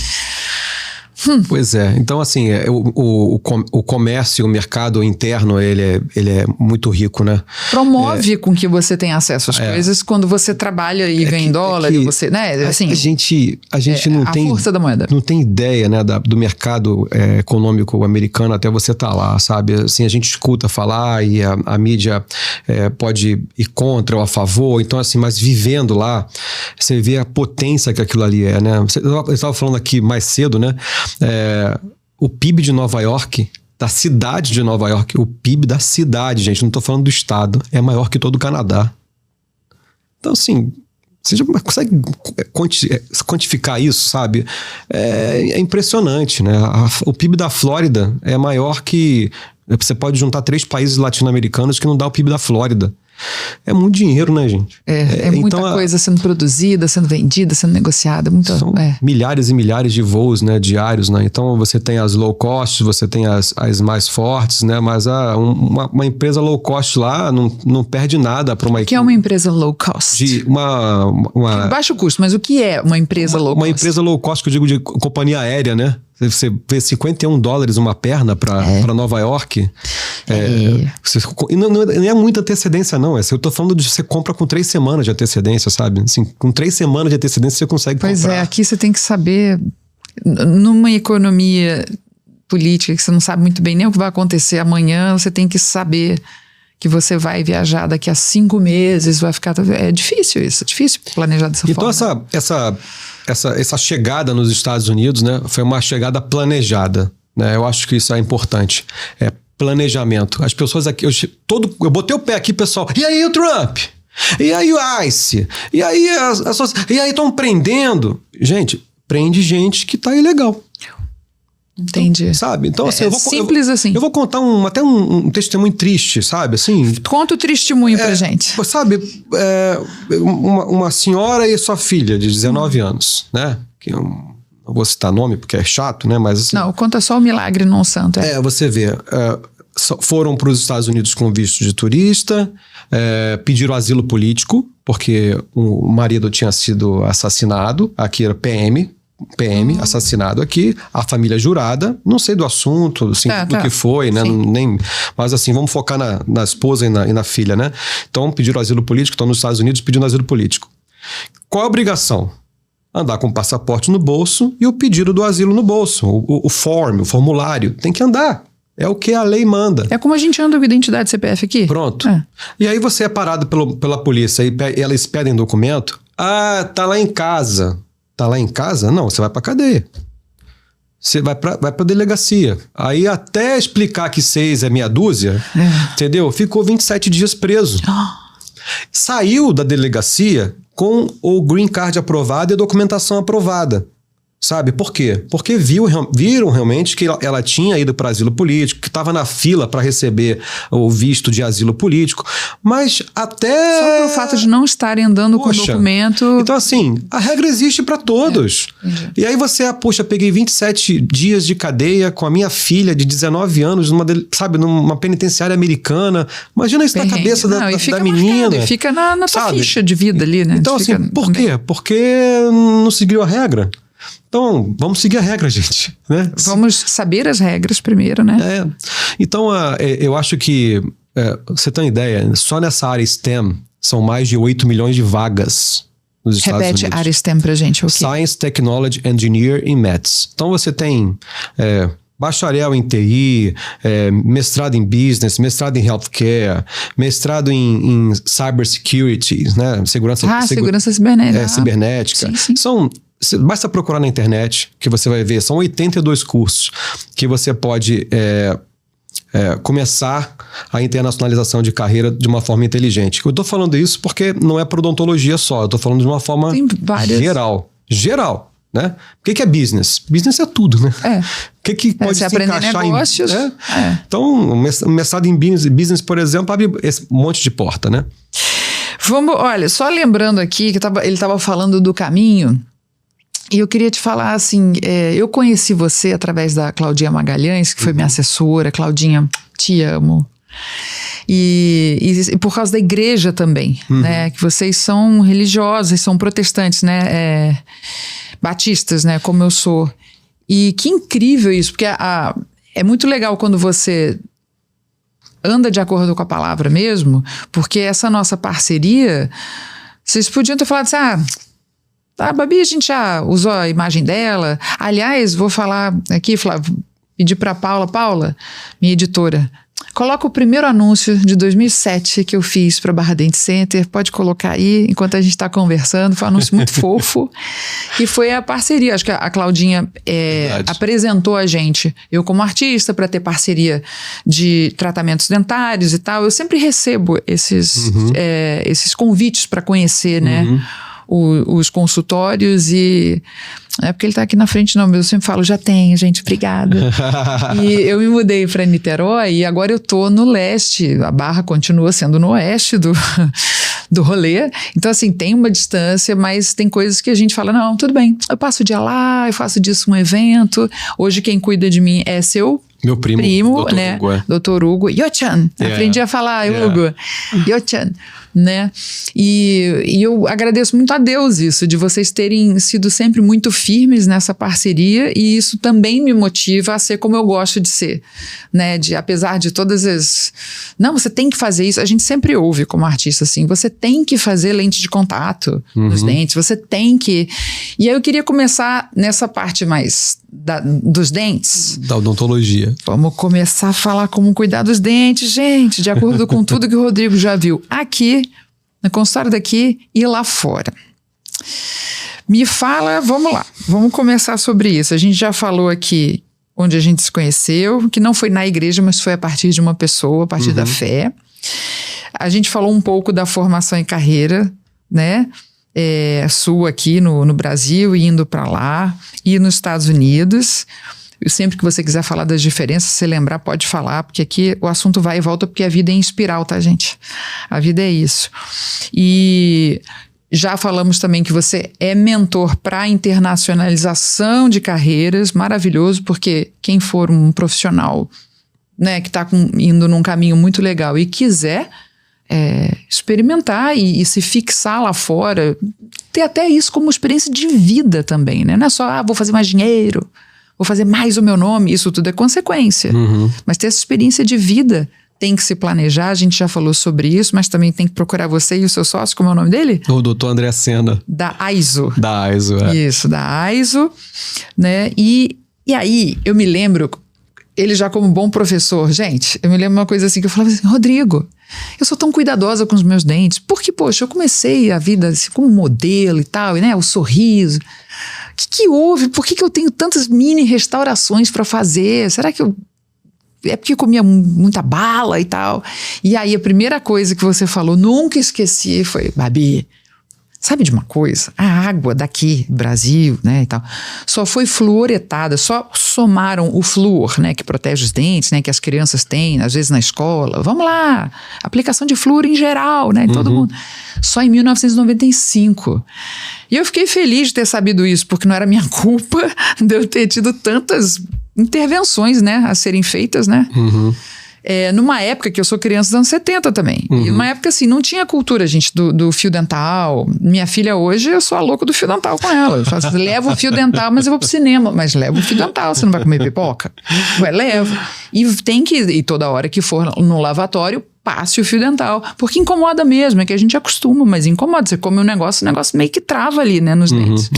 Pois é, então assim, o comércio, o mercado interno, ele é muito rico, né? Promove com que você tenha acesso às coisas quando você trabalha e ganha em dólar, e você, né? Assim, a gente não tem... A força da moeda. Não tem ideia, né, do mercado econômico americano até você estar lá, sabe? Assim, a gente escuta falar e a mídia pode ir contra ou a favor, então assim, mas vivendo lá, você vê a potência que aquilo ali é, né? Eu estava falando aqui mais cedo, né? O PIB de Nova York, da cidade de Nova York, o PIB da cidade, gente, não estou falando do estado, é maior que todo o Canadá. Então, assim, você já consegue quantificar isso, sabe? É impressionante, né? O PIB da Flórida é maior que... Você pode juntar 3 países latino-americanos que não dá o PIB da Flórida. É muito dinheiro, né, gente? Muita coisa sendo produzida, sendo vendida, sendo negociada. São milhares e milhares de voos, né, diários, né? Então você tem as low cost, você tem as mais fortes, né? Mas uma empresa low cost lá não perde nada para uma... O que é uma empresa low cost? De baixo custo, mas o que é uma empresa low cost? Uma empresa low cost, que eu digo de companhia aérea, né? Você vê $51 uma perna para Nova York. Não é muita antecedência, não. Eu tô falando de você compra com 3 semanas de antecedência, sabe? Assim, com 3 semanas de antecedência você consegue comprar. Pois aqui você tem que saber, numa economia política que você não sabe muito bem nem o que vai acontecer amanhã, você tem que saber que você vai viajar daqui a 5 meses, vai ficar... É difícil isso, é difícil planejar dessa forma. Então essa chegada nos Estados Unidos, né, foi uma chegada planejada, né? Eu acho que isso é importante. Planejamento. As pessoas aqui... Eu botei o pé aqui, pessoal. E aí o Trump? E aí o ICE? E aí e aí estão prendendo? Gente, prende gente que tá ilegal. Entendi. Então, sabe? Então, assim, simples assim. Eu vou contar até um testemunho triste, sabe? Assim, conta o testemunho pra gente. Sabe, uma senhora e sua filha de 19 anos, né? Que não vou citar nome porque é chato, né? Mas, assim, não, conta só o milagre, não o santo. Você vê. Foram para os Estados Unidos com visto de turista, pediram asilo político, porque o marido tinha sido assassinado, aqui era PM, assassinado aqui, a família jurada, não sei do assunto, assim, do que foi, né? Mas assim, vamos focar na esposa e na filha, né? Então pediram asilo político, estão nos Estados Unidos pedindo asilo político. Qual a obrigação? Andar com o passaporte no bolso e o pedido do asilo no bolso, o formulário, tem que andar. É o que a lei manda. É como a gente anda com identidade CPF aqui. Pronto. E aí você é parado pela polícia e eles pedem documento. Tá lá em casa. Tá lá em casa? Não, você vai pra cadeia. Você vai pra delegacia. Aí até explicar que 6 é meia dúzia, entendeu? Ficou 27 dias preso. Saiu da delegacia com o green card aprovado e a documentação aprovada. Sabe? Por quê? Porque viram realmente que ela tinha ido para asilo político, que estava na fila para receber o visto de asilo político, mas até... Só pelo fato de não estarem andando com o documento... Então, assim, a regra existe para todos. E aí você, peguei 27 dias de cadeia com a minha filha de 19 anos, numa penitenciária americana. Imagina isso na cabeça da menina. E fica na tua ficha de vida ali, né? Então, assim, por quê? Porque não seguiu a regra. Então, vamos seguir a regra, gente. Né? Vamos saber as regras primeiro, né? Então, eu acho que, você tem uma ideia, só nessa área STEM são mais de 8 milhões de vagas nos Estados Unidos. Repete área STEM pra gente, o quê? Science, Technology, Engineer e Maths. Então, você tem bacharel em TI, mestrado em Business, mestrado em Healthcare, mestrado em Cybersecurity, né? Segurança cibernética. Cibernética. Sim. Basta procurar na internet que você vai ver. São 82 cursos que você pode começar a internacionalização de carreira de uma forma inteligente. Eu estou falando isso porque não é para odontologia só. Eu estou falando de uma forma geral. Né? O que é business? Business é tudo, né? O que pode se encaixar negócios, Então, um mestrado em business, por exemplo, abre esse monte de porta, né? Olha, só lembrando aqui que ele estava falando do caminho, e eu queria te falar assim, eu conheci você através da Claudinha Magalhães, que foi minha assessora. Claudinha, te amo. E por causa da igreja também, né? Que vocês são religiosos, são protestantes, né? Batistas, né? Como eu sou. E que incrível isso, porque é muito legal quando você anda de acordo com a palavra mesmo, porque essa nossa parceria, vocês podiam ter falado assim, a Babi, a gente já usou a imagem dela. Aliás, vou falar aqui, pedir para Paula, minha editora, coloca o primeiro anúncio de 2007 que eu fiz para Barra Dente Center. Pode colocar aí, enquanto a gente está conversando. Foi um anúncio muito fofo. E foi a parceria. Acho que a Claudinha apresentou a gente, eu como artista, para ter parceria de tratamentos dentários e tal. Eu sempre recebo esses convites para conhecer, né? Os consultórios e... Não é porque ele está aqui na frente não, mas eu sempre falo, já tem, gente, obrigada. E eu me mudei para Niterói e agora eu tô no leste, a Barra continua sendo no oeste do rolê. Então assim, tem uma distância, mas tem coisas que a gente fala, não, tudo bem, eu passo o dia lá, eu faço disso um evento. Hoje quem cuida de mim é meu primo, Dr. né? Dr. Hugo. Yo-chan. Aprendi a falar, Hugo. Yo-chan. Né? E eu agradeço muito a Deus isso, de vocês terem sido sempre muito firmes nessa parceria, e isso também me motiva a ser como eu gosto de ser, né? Apesar de todas as... Não, você tem que fazer isso. A gente sempre ouve como artista assim, você tem que fazer lente de contato nos dentes, você tem que... E aí eu queria começar nessa parte mais dos dentes. Da odontologia. Vamos começar a falar como cuidar dos dentes, gente, de acordo com tudo que o Rodrigo já viu aqui, na consultório daqui e lá fora. Me fala, vamos lá, vamos começar sobre isso. A gente já falou aqui onde a gente se conheceu, que não foi na igreja, mas foi a partir de uma pessoa, a partir da fé. A gente falou um pouco da formação em carreira, né? Sua aqui no Brasil e indo para lá, e nos Estados Unidos. Sempre que você quiser falar das diferenças, se lembrar, pode falar, porque aqui o assunto vai e volta, porque a vida é em espiral, tá, gente? A vida é isso. E já falamos também que você é mentor para internacionalização de carreiras, maravilhoso, porque quem for um profissional, né, que está indo num caminho muito legal e quiser experimentar e se fixar lá fora, ter até isso como experiência de vida também, né? Não é só, vou fazer mais dinheiro, vou fazer mais o meu nome, isso tudo é consequência. Mas ter essa experiência de vida tem que se planejar, a gente já falou sobre isso, mas também tem que procurar você e o seu sócio, como é o nome dele? O doutor André Sena. Da AISO. Da AISO, Isso, da AISO, né? E aí, eu me lembro, ele já como bom professor, gente, eu me lembro uma coisa assim, que eu falava assim, Rodrigo, eu sou tão cuidadosa com os meus dentes, porque, poxa, eu comecei a vida assim, como modelo e tal, e, né, o sorriso. O que houve? Por que eu tenho tantas mini restaurações para fazer? Será que é porque eu comia muita bala e tal? E aí a primeira coisa que você falou, nunca esqueci, foi, Babi, sabe de uma coisa? A água daqui, Brasil, né, e tal, só foi fluoretada, só somaram o flúor, né, que protege os dentes, né, que as crianças têm, às vezes na escola. Vamos lá, aplicação de flúor em geral, né, todo mundo. Só em 1995. E eu fiquei feliz de ter sabido isso, porque não era minha culpa de eu ter tido tantas intervenções, né, a serem feitas, né. numa época que eu sou criança dos anos 70 também. E numa época, assim, não tinha cultura, gente, do fio dental. Minha filha hoje, eu sou a louca do fio dental com ela. Eu faço, levo o fio dental, mas eu vou pro cinema. Mas levo o fio dental, você não vai comer pipoca? Ué, levo. E toda hora que for no lavatório, passe o fio dental. Porque incomoda mesmo, é que a gente acostuma, mas incomoda. Você come o negócio meio que trava ali, né, nos dentes.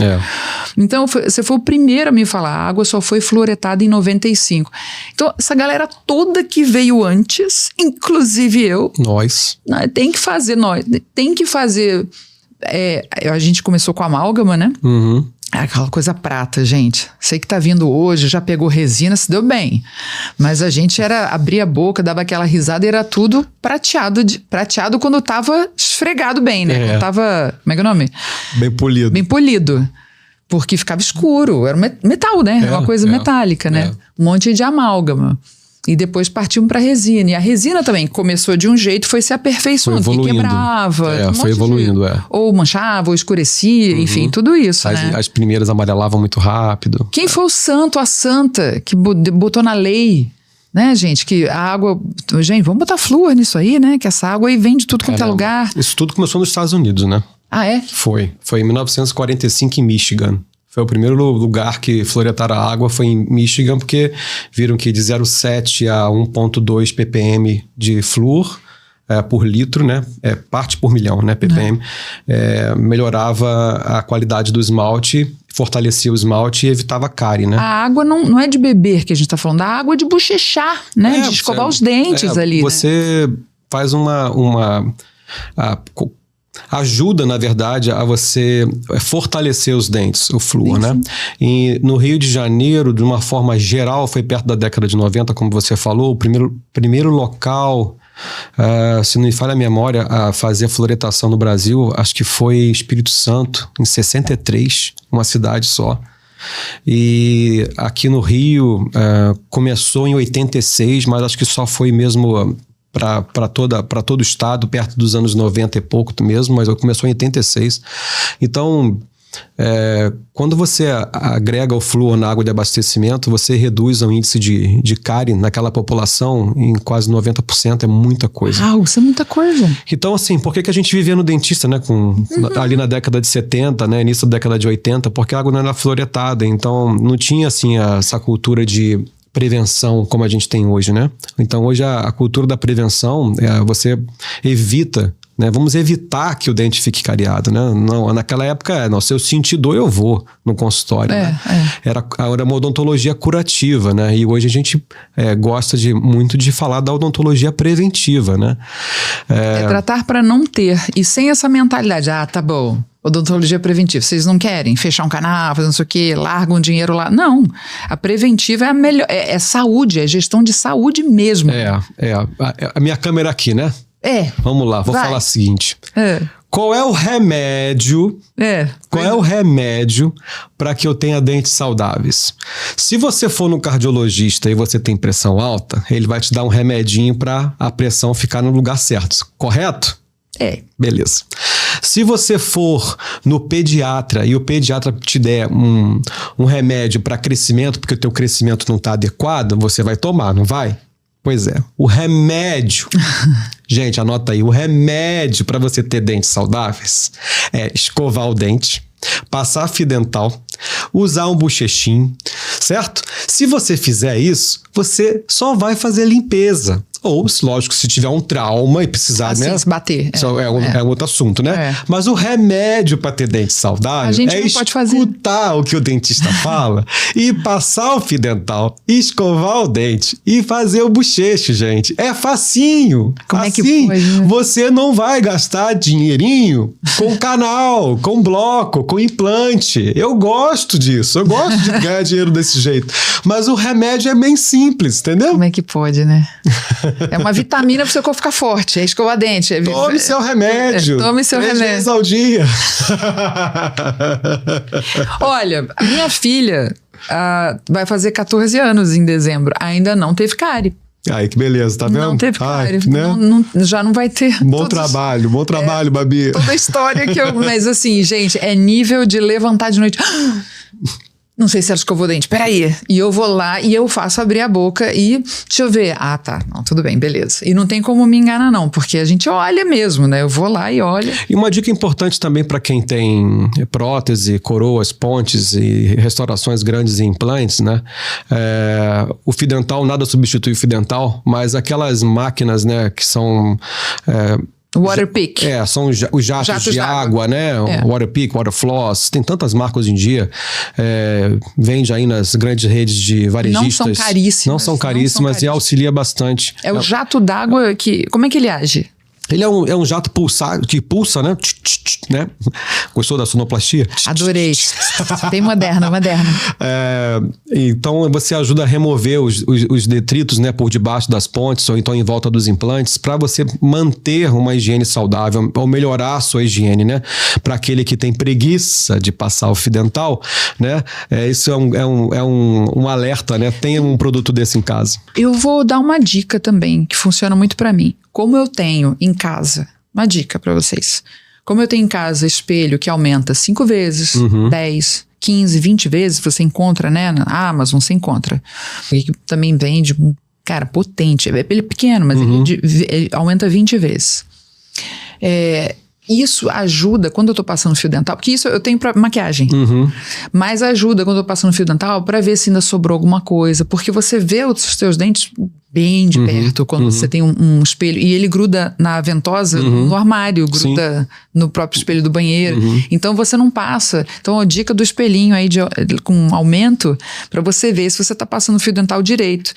Então, você foi o primeiro a me falar, a água só foi fluoretada em 95. Então, essa galera toda que veio antes, inclusive eu... Tem que fazer... a gente começou com amálgama, né? Aquela coisa prata, gente. Sei que tá vindo hoje, já pegou resina, se deu bem. Mas a gente abria a boca, dava aquela risada e era tudo prateado quando tava esfregado bem, né? Quando tava, como é que é o nome? Bem polido. Porque ficava escuro, era metal, né? Uma coisa metálica, né? Um monte de amálgama. E depois partimos para resina. E a resina também começou de um jeito, foi se aperfeiçoando, que quebrava. Foi evoluindo, Ou manchava, ou escurecia, enfim, tudo isso, né? As primeiras amarelavam muito rápido. Quem foi o santo, a santa, que botou na lei, né, gente? Que a água... Gente, vamos botar flúor nisso aí, né? Que essa água aí vem de tudo quanto é lugar. Isso tudo começou nos Estados Unidos, né? Ah, é? Foi em 1945 em Michigan. Foi o primeiro lugar que fluoretaram a água, foi em Michigan, porque viram que de 0,7 a 1,2 ppm de flúor por litro, né? Parte por milhão, né? ppm. Melhorava a qualidade do esmalte, fortalecia o esmalte e evitava cárie, né? A água não é de beber que a gente tá falando, a água é de bochechar, né? De escovar os dentes ali, Você faz ajuda, na verdade, a você fortalecer os dentes, o flúor, né? E no Rio de Janeiro, de uma forma geral, foi perto da década de 90, como você falou, o primeiro local, se não me falha a memória, a fazer fluoretação no Brasil, acho que foi Espírito Santo, em 63, uma cidade só. E aqui no Rio, começou em 86, mas acho que só foi mesmo... para todo o estado, perto dos anos 90 e pouco mesmo, mas começou em 86. Então, quando você agrega o flúor na água de abastecimento, você reduz o índice de cárie naquela população em quase 90%, é muita coisa. Isso é muita coisa. Então, assim, por que a gente vivia no dentista, né? Ali na década de 70, né? Início da década de 80, porque a água não era fluoretada, então não tinha, assim, essa cultura de prevenção como a gente tem hoje, né? Então hoje a cultura da prevenção, você evita, né? Vamos evitar que o dente fique cariado, né? Não, naquela época, se eu sentir dor, eu vou no consultório, né? Era uma odontologia curativa, né? E hoje a gente gosta muito de falar da odontologia preventiva, né? Tratar para não ter, e sem essa mentalidade, tá bom, odontologia preventiva, vocês não querem fechar um canal, fazer não sei o quê, largam dinheiro lá. Não, a preventiva é a melhor, é saúde, é gestão de saúde mesmo. A minha câmera aqui, né? Vamos lá, vou falar o seguinte. Qual é o remédio? Qual é o remédio para que eu tenha dentes saudáveis? Se você for no cardiologista e você tem pressão alta, ele vai te dar um remedinho para a pressão ficar no lugar certo, correto? Beleza. Se você for no pediatra e o pediatra te der um remédio para crescimento, porque o teu crescimento não está adequado, você vai tomar, não vai? Pois é. O remédio, gente, anota aí, o remédio para você ter dentes saudáveis é escovar o dente, passar fio dental, usar um bochechinho, certo? Se você fizer isso, você só vai fazer limpeza. Ou, lógico, se tiver um trauma e precisar, né? Se bater. É um outro assunto, né? Mas o remédio para ter dente saudável escutar o que o dentista fala e passar o fio dental, escovar o dente e fazer o bochecho, gente. É facinho. Como assim, é que pode, né? Você não vai gastar dinheirinho com canal, com bloco, com implante. Eu gosto disso. Eu gosto de ganhar dinheiro desse jeito. Mas o remédio é bem simples, entendeu? Como é que pode, né? É uma vitamina para o seu corpo ficar forte. É escovar dente. Tome seu remédio. Tome seu 3 remédio. vezes ao dia. Olha, a minha filha vai fazer 14 anos em dezembro. Ainda não teve cárie. Ai, que beleza, tá vendo? Não teve cárie. Né? Já não vai ter. Bom trabalho, Babi. Toda a história que eu... Mas assim, gente, é nível de levantar de noite... não sei se ela escovou o dente, peraí. E eu vou lá e eu faço abrir a boca e deixa eu ver. Ah, tá, não, tudo bem, beleza. E não tem como me enganar não, porque a gente olha mesmo, né? Eu vou lá e olho. E uma dica importante também para quem tem prótese, coroas, pontes e restaurações grandes e implantes, né? O fio dental, nada substitui o fio dental, mas aquelas máquinas, né, que são... Waterpik. São os jatos de água, né? Waterpik, Waterfloss, tem tantas marcas hoje em dia. Vende aí nas grandes redes de varejistas. Não são caríssimas. E auxilia bastante. É o jato d'água que... Como é que ele age? Ele é um jato que pulsa, né? Né? Gostou da sonoplastia? Adorei. Bem moderna. Então você ajuda a remover os detritos, né, por debaixo das pontes ou então em volta dos implantes para você manter uma higiene saudável ou melhorar a sua higiene, né? Para aquele que tem preguiça de passar o fio dental, né? Isso é um alerta, né? Tenha um produto desse em casa. Eu vou dar uma dica também que funciona muito para mim. Como eu tenho em casa, uma dica para vocês. Como eu tenho em casa espelho que aumenta 5 vezes, 10, 15, 20 vezes, você encontra, né? Na Amazon você encontra. E também vende, cara, potente. Ele é pequeno, mas ele aumenta 20 vezes. Isso ajuda quando eu tô passando fio dental, porque isso eu tenho pra maquiagem, mas ajuda quando eu tô passando fio dental pra ver se ainda sobrou alguma coisa, porque você vê os seus dentes bem de perto quando você tem um espelho, e ele gruda na ventosa no armário, gruda no próprio espelho do banheiro, então você não passa. Então a dica do espelhinho aí com aumento, pra você ver se você tá passando o fio dental direito.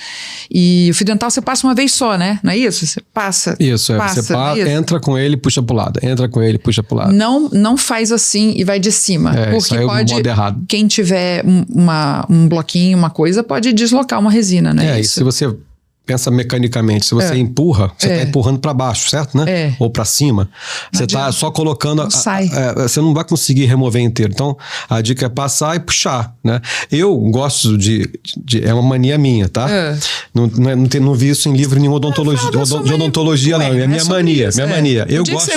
E o fio dental você passa uma vez só, né? Não é isso? Você passa. Isso, você entra com ele e puxa pro lado, entra com ele, puxa pro lado. Não faz assim e vai de cima. Porque pode, modo errado. Quem tiver um bloquinho, uma coisa, pode deslocar uma resina, né? E se você pensa mecanicamente, se você empurra, você tá empurrando para baixo, certo, né? Ou para cima. Você tá só colocando... você não vai conseguir remover inteiro. Então, a dica é passar e puxar, né? Eu gosto é uma mania minha, tá? Não vi isso em livro nenhum de odontologia, não. É minha mania, mania. O dia que você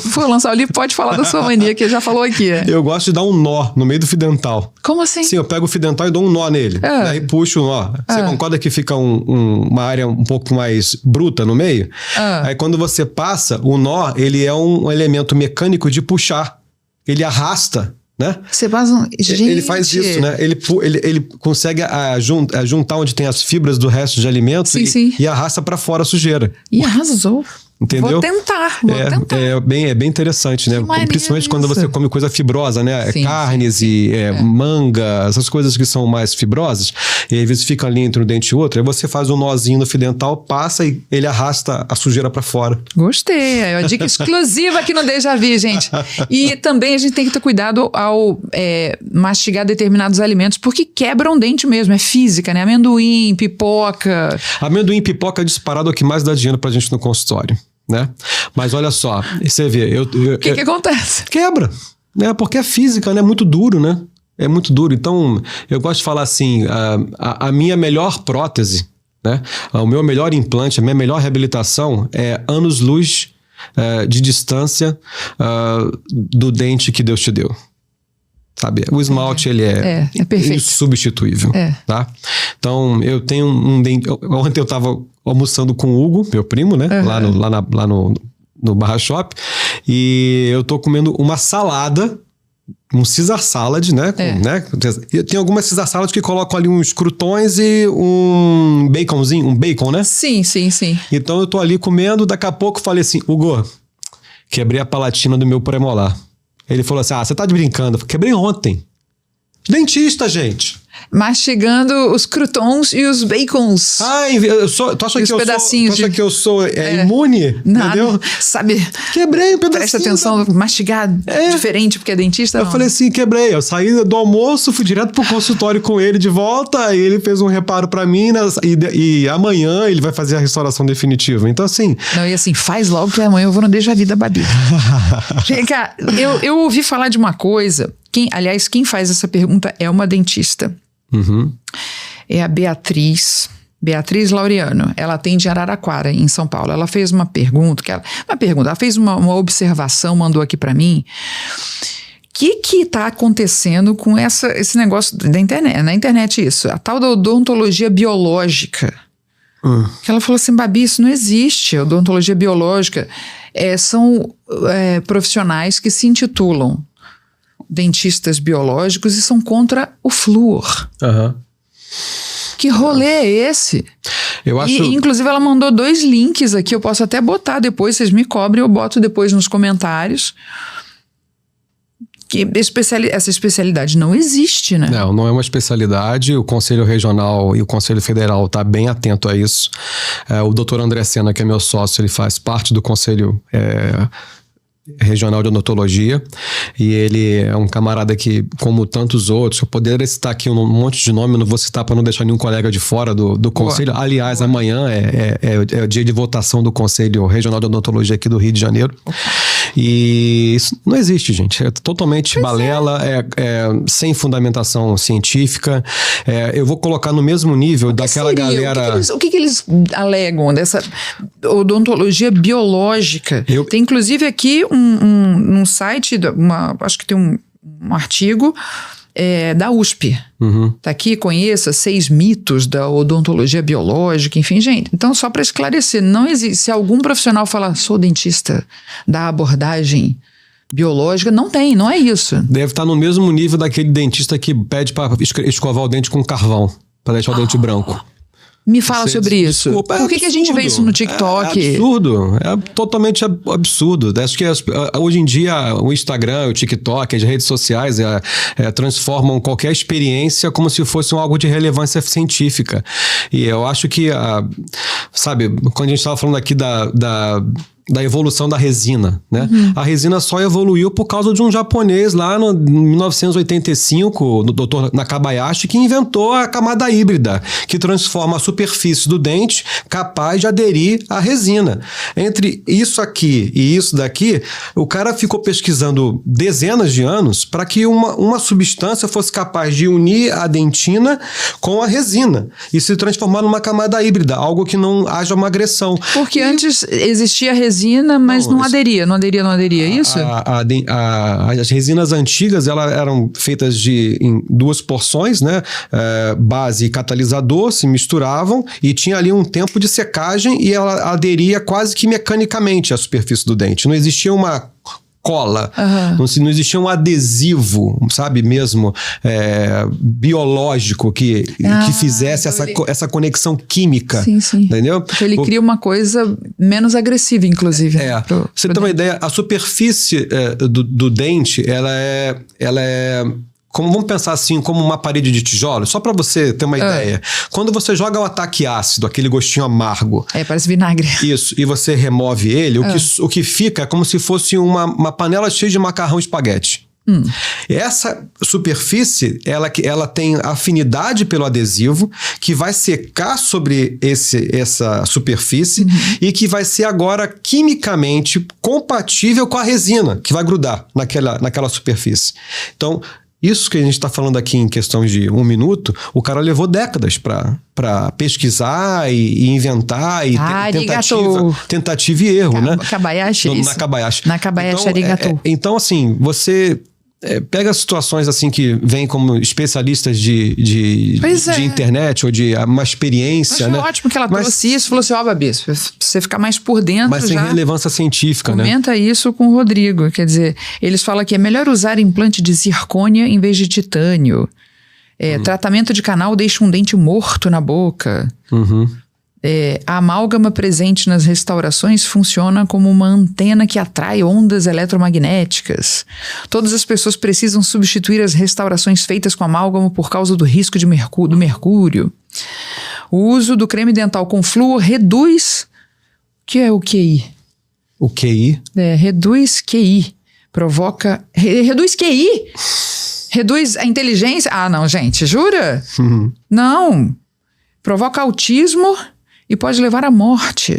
for lançar o livro, pode falar da sua mania, que já falou aqui. Eu gosto de dar um nó no meio do fio dental. Como assim? Sim, eu pego o fio dental e dou um nó nele. Daí puxo o nó. Você concorda que fica uma área um pouco mais bruta no meio? Aí quando você passa, o nó, ele é um elemento mecânico de puxar. Ele arrasta, né? Você passa ele faz isso, né? Ele consegue juntar onde tem as fibras do resto de alimento e arrasta para fora a sujeira. E arrasou. Entendeu? Vou tentar. É bem interessante, né? Principalmente quando você come coisa fibrosa, né? Carnes e manga, essas coisas que são mais fibrosas. E às vezes fica ali entre um dente e outro. Aí você faz um nozinho no fio dental, passa e ele arrasta a sujeira pra fora. Gostei. É uma dica exclusiva aqui no Deja Vu, gente. E também a gente tem que ter cuidado ao mastigar determinados alimentos, porque quebram dente mesmo. É física, né? Amendoim, pipoca. Amendoim, pipoca é disparado o que mais dá dinheiro pra gente no consultório. Né? Mas olha só, você vê... O que acontece? Quebra, né? Porque é física, né? É muito duro, né? É muito duro. Então, eu gosto de falar assim, a minha melhor prótese, né? O meu melhor implante, a minha melhor reabilitação é anos-luz de distância do dente que Deus te deu. Sabe? O esmalte, ele é insubstituível. Tá? Então, eu tenho um dente... Ontem eu estava almoçando com o Hugo, meu primo, né? Lá no Barra Shop. E eu tô comendo uma salada, um Caesar salad, né? E tem algumas Caesar salad que colocam ali uns crutões e um baconzinho, um bacon, né? Sim. Então eu tô ali comendo, daqui a pouco falei assim, Hugo, quebrei a palatina do meu premolar. Ele falou assim, você tá de brincando. Eu falei, quebrei ontem. Dentista, gente. Mastigando os croutons e os bacons. Tu acha que eu sou imune? Nada. Entendeu? Sabe? Quebrei um pedacinho. Presta atenção, mastigar diferente, porque é dentista. Eu falei assim, quebrei. Eu saí do almoço, fui direto pro consultório com ele de volta, aí ele fez um reparo pra mim, e amanhã ele vai fazer a restauração definitiva. Então, assim... Não, e assim, faz logo que amanhã eu vou no Deja Vu da Babi. Cara, eu ouvi falar de uma coisa... Quem faz essa pergunta é uma dentista. É a Beatriz Laureano. Ela atende em Araraquara, em São Paulo. Ela fez uma pergunta, ela fez uma observação, mandou aqui para mim, que está acontecendo com esse negócio da internet? Na internet isso, a tal da odontologia biológica. Que ela falou assim, Babi, isso não existe, odontologia biológica. São profissionais que se intitulam dentistas biológicos e são contra o flúor. Que rolê é esse? Eu acho... inclusive, ela mandou 2 links aqui, eu posso até botar depois, vocês me cobrem, eu boto depois nos comentários. Que essa especialidade não existe, né? Não é uma especialidade. O Conselho Regional e o Conselho Federal tá bem atento a isso. O doutor André Sena, que é meu sócio, ele faz parte do Conselho Regional de Odontologia, e ele é um camarada que, como tantos outros, eu poderia citar aqui um monte de nome, não vou citar para não deixar nenhum colega de fora do Conselho. Aliás, amanhã é o dia de votação do Conselho Regional de Odontologia aqui do Rio de Janeiro. E isso não existe, gente. É totalmente balela, sem fundamentação científica. Eu vou colocar no mesmo nível daquela galera... O que eles alegam dessa odontologia biológica? Tem inclusive aqui um site, acho que tem um artigo da USP. Tá aqui, conheça 6 mitos da odontologia biológica, enfim, gente. Então, só para esclarecer, não existe. Se algum profissional falar, sou dentista da abordagem biológica, não é isso. Deve estar no mesmo nível daquele dentista que pede para escovar o dente com carvão, para deixar o dente branco. Me fala sobre isso. Desculpa, Por que a gente vê isso no TikTok? É absurdo. É totalmente absurdo. Acho que hoje em dia o Instagram, o TikTok, as redes sociais transformam qualquer experiência como se fosse algo de relevância científica. E eu acho que, sabe, quando a gente estava falando aqui da evolução da resina, né? A resina só evoluiu por causa de um japonês lá em 1985, o Dr. Nakabayashi, que inventou a camada híbrida, que transforma a superfície do dente capaz de aderir à resina. Entre isso aqui e isso daqui, o cara ficou pesquisando dezenas de anos para que uma substância fosse capaz de unir a dentina com a resina e se transformar numa camada híbrida, algo que não haja uma agressão. Porque antes existia resina, mas não aderia, isso? As resinas antigas, elas eram feitas em 2 porções, né? Base e catalisador, se misturavam e tinha ali um tempo de secagem e ela aderia quase que mecanicamente à superfície do dente. Não existia uma cola, não existia um adesivo, sabe, mesmo biológico que fizesse essa conexão química. Sim. Entendeu? Porque ele cria uma coisa menos agressiva, inclusive. Você tem uma ideia, a superfície do dente, ela é vamos pensar assim, como uma parede de tijolo, só para você ter uma ideia. Quando você joga o ataque ácido, aquele gostinho amargo... parece vinagre. Isso, e você remove ele, o que fica é como se fosse uma panela cheia de macarrão espaguete. Essa superfície, ela tem afinidade pelo adesivo, que vai secar sobre essa superfície e que vai ser agora quimicamente compatível com a resina, que vai grudar naquela superfície. Então, isso que a gente está falando aqui em questão de 1 minuto, o cara levou décadas para pesquisar e inventar e tentativa e erro, né? Nakabayashi arigatou. Então, assim, você pega situações assim que vêm como especialistas de internet ou de uma experiência, mas né? Foi ótimo que ela trouxe isso, falou assim, Babi, pra você ficar mais por dentro. Mas sem relevância científica, né? Comenta isso com o Rodrigo, quer dizer, eles falam que é melhor usar implante de zircônia em vez de titânio. Tratamento de canal deixa um dente morto na boca. A amálgama presente nas restaurações funciona como uma antena que atrai ondas eletromagnéticas. Todas as pessoas precisam substituir as restaurações feitas com amálgama por causa do risco do mercúrio. O uso do creme dental com flúor reduz... O que é o QI? O QI? Reduz QI. Provoca... Reduz QI? Reduz a inteligência? Não, gente, jura? Não. Provoca autismo... E pode levar à morte.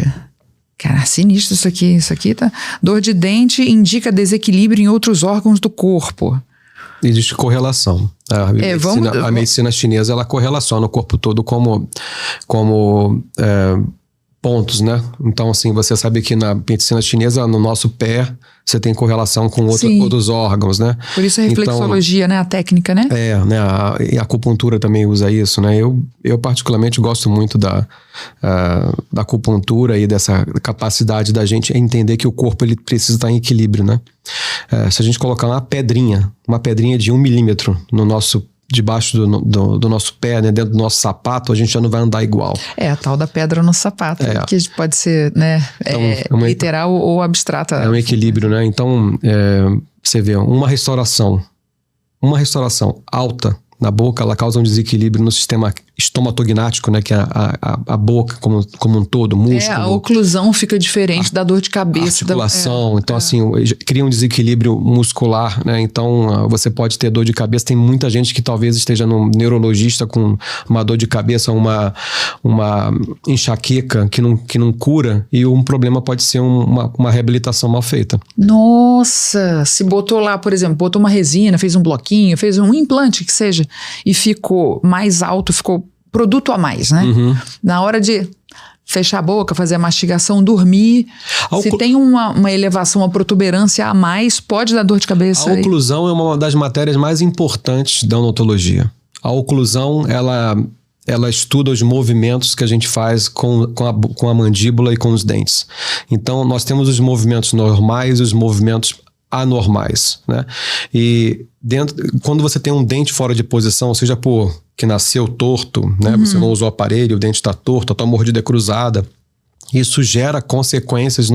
Cara, sinistro isso aqui. Isso aqui tá... Dor de dente indica desequilíbrio em outros órgãos do corpo. Existe correlação. A medicina chinesa, ela correlaciona o corpo todo como pontos, né? Então, assim, você sabe que na medicina chinesa, no nosso pé, você tem correlação com outros órgãos, né? Por isso a reflexologia, então, né? A técnica, né? Né? E a acupuntura também usa isso, né? Eu particularmente gosto muito da acupuntura e dessa capacidade da gente entender que o corpo ele precisa estar em equilíbrio, né? Se a gente colocar uma pedrinha de 1 milímetro debaixo do nosso pé, né, dentro do nosso sapato, a gente já não vai andar igual. A tal da pedra no sapato, que pode ser, né, então, literal ou abstrata. É um equilíbrio, né? Então, você vê, uma restauração alta na boca, ela causa um desequilíbrio no sistema estomatognático, né? Que é a boca como um todo, músculo. A oclusão fica diferente da dor de cabeça. Articulação. Então, assim, cria um desequilíbrio muscular, né? Então, você pode ter dor de cabeça. Tem muita gente que talvez esteja num neurologista com uma dor de cabeça, uma enxaqueca que não cura. E um problema pode ser uma reabilitação mal feita. Nossa! Se botou lá, por exemplo, botou uma resina, fez um bloquinho, fez um implante que seja, e ficou mais alto, ficou produto a mais, né? Uhum. Na hora de fechar a boca, fazer a mastigação, dormir, se tem uma elevação, uma protuberância a mais, pode dar dor de cabeça. A oclusão é uma das matérias mais importantes da odontologia. A oclusão, ela estuda os movimentos que a gente faz com a mandíbula e com os dentes. Então, nós temos os movimentos normais e os movimentos anormais, né? E quando você tem um dente fora de posição, seja que nasceu torto, né? Você não usou o aparelho, o dente está torto, a tua mordida é cruzada. Isso gera consequências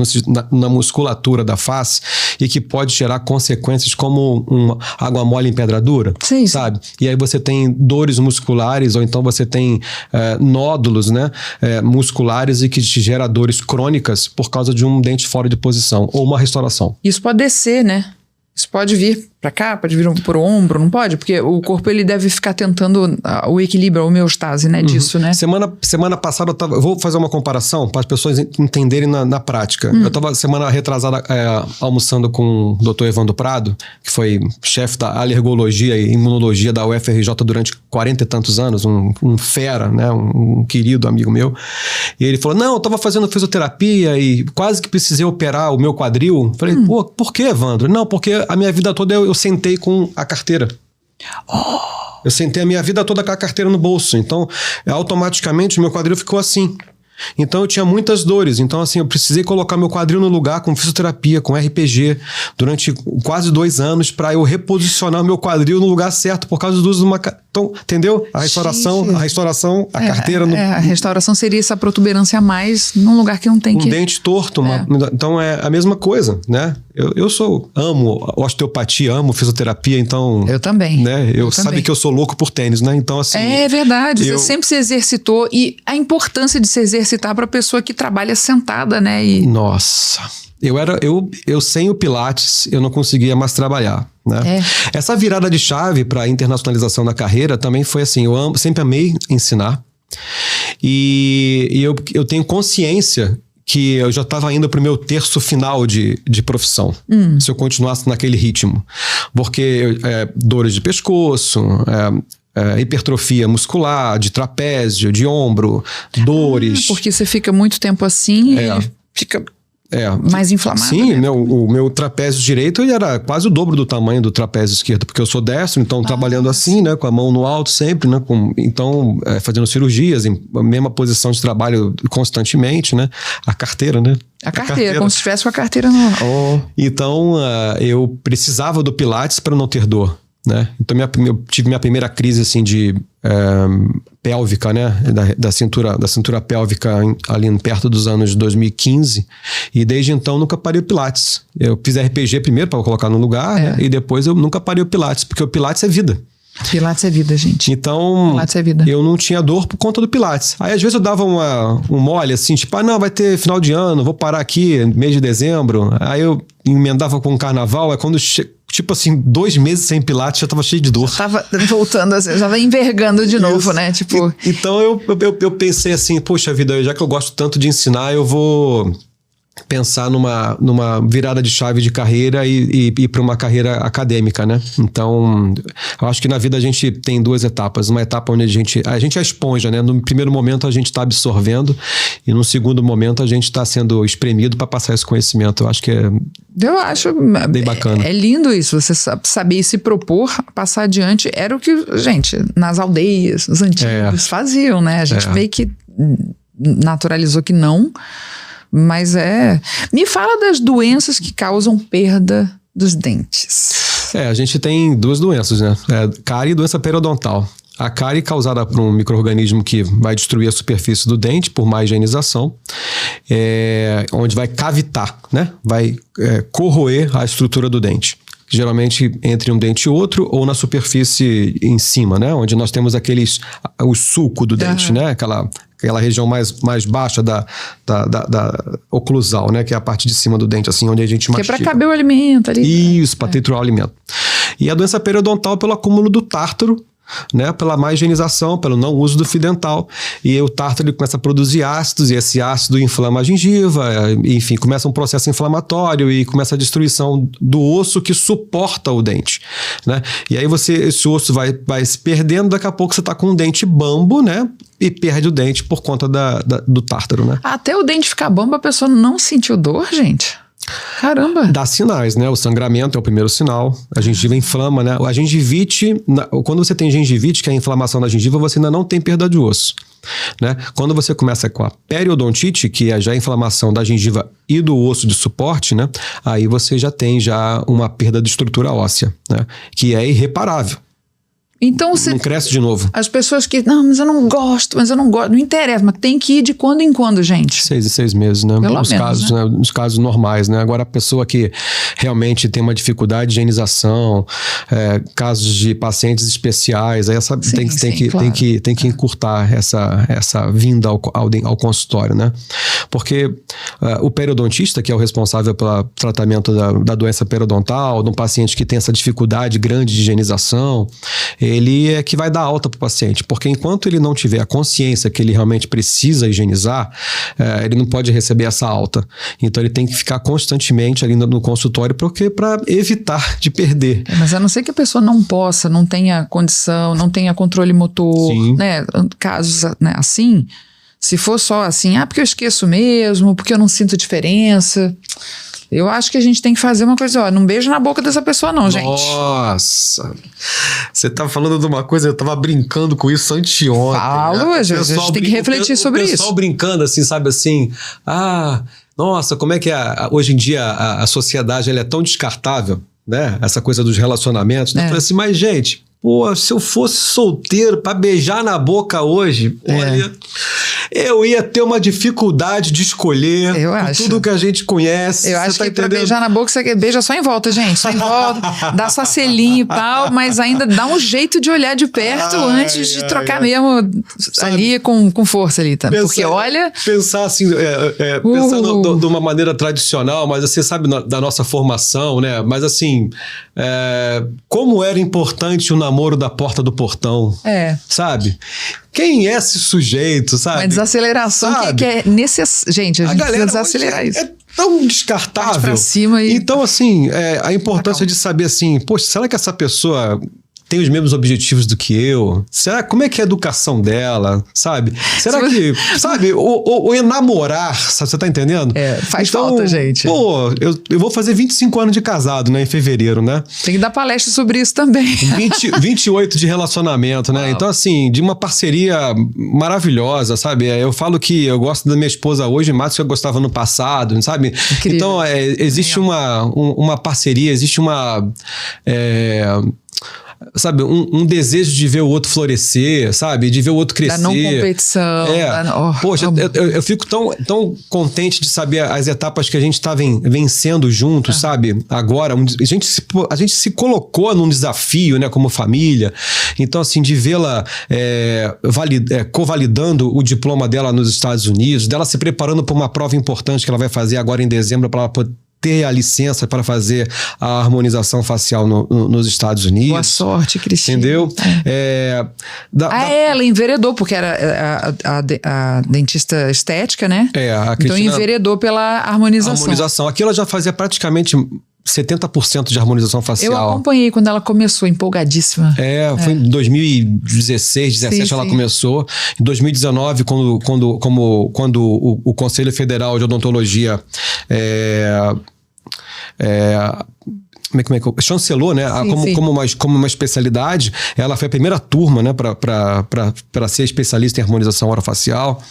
na musculatura da face e que pode gerar consequências como uma água mole em pedra dura, sabe? E aí você tem dores musculares ou então você tem nódulos, né, musculares e que te gera dores crônicas por causa de um dente fora de posição ou uma restauração. Isso pode descer, né? Isso pode vir pra cá, pode vir pro ombro, não pode? Porque o corpo ele deve ficar tentando o equilíbrio, a homeostase, né, disso, né? Semana passada eu vou fazer uma comparação para as pessoas entenderem na prática. Eu estava semana retrasada almoçando com o Dr. Evandro Prado, que foi chefe da alergologia e imunologia da UFRJ durante 40 e tantos anos, um fera, né, um querido amigo meu. E ele falou, não, eu estava fazendo fisioterapia e quase que precisei operar o meu quadril. Falei, pô, por que, Evandro? Não, porque a minha vida toda eu sentei com a carteira. Eu sentei a minha vida toda com a carteira no bolso. Então, automaticamente, o meu quadril ficou assim. Então, eu tinha muitas dores. Então, assim, eu precisei colocar meu quadril no lugar com fisioterapia, com RPG, durante quase 2 anos, para eu reposicionar o meu quadril no lugar certo, por causa do uso de uma... Então, entendeu? A restauração, a carteira... A restauração seria essa protuberância a mais num lugar que não tem que... Um dente torto. Então, é a mesma coisa, né? Eu amo osteopatia, amo fisioterapia, então... Eu também. Né? Eu sabe que eu sou louco por tênis, né? Então, assim... É verdade, você sempre se exercitou e a importância de se exercitar para a pessoa que trabalha sentada, né? Nossa... Eu sem o Pilates, eu não conseguia mais trabalhar, né? Essa virada de chave para a internacionalização da carreira também foi assim, sempre amei ensinar e eu tenho consciência que eu já estava indo para o meu terço final de profissão, se eu continuasse naquele ritmo, porque dores de pescoço, hipertrofia muscular, de trapézio, de ombro, dores. Porque você fica muito tempo assim e fica... mais inflamado. Sim, né? O meu trapézio direito ele era quase o dobro do tamanho do trapézio esquerdo, porque eu sou destro, então trabalhando assim, né, com a mão no alto sempre, né, então fazendo cirurgias em mesma posição de trabalho constantemente, né, a carteira, né. A carteira, como se estivesse com a carteira no... Então, eu precisava do Pilates para não ter dor, né. Então, eu tive minha primeira crise, assim, de pélvica, né, da cintura pélvica ali perto dos anos 2015, e desde então nunca parei o Pilates. Eu fiz RPG primeiro para colocar no lugar, né, e depois eu nunca parei o Pilates, porque o Pilates é vida. Pilates é vida, gente. Então, Pilates é vida. Eu não tinha dor por conta do Pilates. Aí, às vezes, eu dava um mole, assim, tipo, não, vai ter final de ano, vou parar aqui, mês de dezembro. Aí eu emendava com o carnaval, é quando... Tipo assim, 2 meses sem Pilates, já tava cheio de dor. Tava voltando, assim, já tava envergando de novo, né? Tipo... Então eu pensei assim, poxa vida, já que eu gosto tanto de ensinar, eu vou pensar numa virada de chave de carreira e ir para uma carreira acadêmica, né? Então, eu acho que na vida a gente tem 2 etapas. Uma etapa onde a gente é a esponja, né? No primeiro momento a gente está absorvendo e no segundo momento a gente está sendo espremido para passar esse conhecimento. Eu acho que eu acho bem bacana. É lindo isso, você saber se propor a passar adiante. Era o que, gente, nas aldeias, os antigos faziam, né? A gente meio que naturalizou que não. Mas me fala das doenças que causam perda dos dentes. A gente tem 2 doenças, né? Cárie e doença periodontal. A cárie causada por um micro-organismo que vai destruir a superfície do dente por má higienização, onde vai cavitar, né? Vai corroer a estrutura do dente. Geralmente entre um dente e outro ou na superfície em cima, né? Onde nós temos o sulco do dente, né? Aquela região mais baixa da oclusal, né? Que é a parte de cima do dente, assim, onde a gente mastiga. Que é para caber o alimento ali. Isso, para triturar o alimento. E a doença periodontal pelo acúmulo do tártaro, né, pela má higienização, pelo não uso do fio dental, e o tártaro começa a produzir ácidos, e esse ácido inflama a gengiva, enfim, começa um processo inflamatório e começa a destruição do osso que suporta o dente, né? E aí esse osso vai se perdendo, daqui a pouco você está com um dente bambo, né? E perde o dente por conta do tártaro, né? Até o dente ficar bambo, a pessoa não sentiu dor, gente? Caramba! Dá sinais, né? O sangramento é o primeiro sinal. A gengiva inflama, né? A gengivite, quando você tem gengivite, que é a inflamação da gengiva, você ainda não tem perda de osso, né? Quando você começa com a periodontite, que é já a inflamação da gengiva e do osso de suporte, né? Aí você já tem uma perda de estrutura óssea, né? Que é irreparável. Então não cresce de novo. As pessoas que, mas eu não gosto, não interessa, mas tem que ir de quando em quando, gente. 6 em 6 meses, né? Nos casos, né? Nos casos normais, né? Agora a pessoa que realmente tem uma dificuldade de higienização, casos de pacientes especiais, aí tem que encurtar essa vinda ao consultório, né? Porque o periodontista, que é o responsável pelo tratamento da doença periodontal, de um paciente que tem essa dificuldade grande de higienização, ele é que vai dar alta para o paciente, porque enquanto ele não tiver a consciência que ele realmente precisa higienizar, ele não pode receber essa alta. Então ele tem que ficar constantemente ali no consultório para evitar de perder. Mas a não ser que a pessoa não possa, não tenha condição, não tenha controle motor, né? Casos, né, assim, se for só assim, porque eu esqueço mesmo, porque eu não sinto diferença... Eu acho que a gente tem que fazer uma coisa, não beijo na boca dessa pessoa não, gente. Nossa, você tá falando de uma coisa, eu tava brincando com isso anteontem. Falo, a gente tem que refletir sobre isso. O pessoal brincando assim, sabe assim, nossa, como é que hoje em dia a sociedade ela é tão descartável, né? Essa coisa dos relacionamentos. Eu falei assim, mas gente... se eu fosse solteiro pra beijar na boca hoje, olha, eu ia ter uma dificuldade de escolher tudo que a gente conhece. Eu acho que pra beijar na boca, você beija só em volta, gente. Só em volta, dá só selinho e tal, mas ainda dá um jeito de olhar de perto antes de trocar mesmo ali com força ali, tá? Porque olha... Pensar assim, pensando de uma maneira tradicional, mas você sabe da nossa formação, né? Mas assim, como era importante o namoro da porta do portão, sabe? Quem é esse sujeito, sabe? Uma desaceleração que é necessária. Gente, a gente precisa desacelerar isso. É tão descartável. Parte pra cima e... Então, assim, a importância de saber assim, poxa, será que essa pessoa... tem os mesmos objetivos do que eu? Como é que é a educação dela, sabe? Será que, sabe, o enamorar, sabe, você tá entendendo? Faz falta, gente. Pô, eu vou fazer 25 anos de casado, né, em fevereiro, né? Tem que dar palestra sobre isso também. 28 de relacionamento, né? Uau. Então, assim, de uma parceria maravilhosa, sabe? Eu falo que eu gosto da minha esposa hoje mais do que eu gostava no passado, sabe? Incrível. Então, existe uma parceria, existe sabe, um desejo de ver o outro florescer, sabe? De ver o outro crescer. Da não competição. Poxa, eu fico tão contente de saber as etapas que a gente tá vencendo juntos, sabe? Agora, a gente se colocou num desafio, né? Como família. Então, assim, de vê-la covalidando o diploma dela nos Estados Unidos, dela se preparando para uma prova importante que ela vai fazer agora em dezembro para ela ter a licença para fazer a harmonização facial nos Estados Unidos. Boa sorte, Cristina. Entendeu? Ela enveredou, porque era a dentista estética, né? A então Cristina enveredou pela harmonização. Aqui ela já fazia praticamente 70% de harmonização facial. Eu acompanhei quando ela começou, empolgadíssima. Foi em 2016, 2017 ela começou. Em 2019, quando o Conselho Federal de Odontologia chancelou, né? Como uma especialidade, ela foi a primeira turma, né, para ser especialista em harmonização orofacial.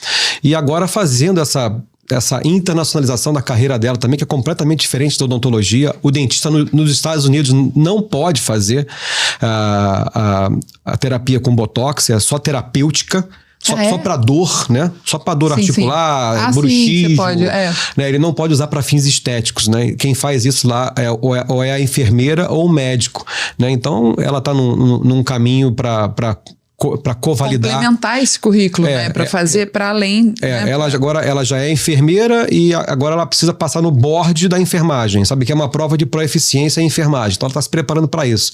E agora fazendo essa internacionalização da carreira dela também, que é completamente diferente da odontologia. O dentista nos Estados Unidos não pode fazer a terapia com botox, é só terapêutica. Só para dor, né? Só para dor articular, bruxismo. Né? Ele não pode usar para fins estéticos, né? Quem faz isso lá ou é a enfermeira ou o médico, né? Então, ela está num caminho para covalidar. Complementar esse currículo, né? Para fazer para além. Né? Ela já é enfermeira e agora ela precisa passar no board da enfermagem, sabe? Que é uma prova de proeficiência em enfermagem. Então, ela está se preparando para isso.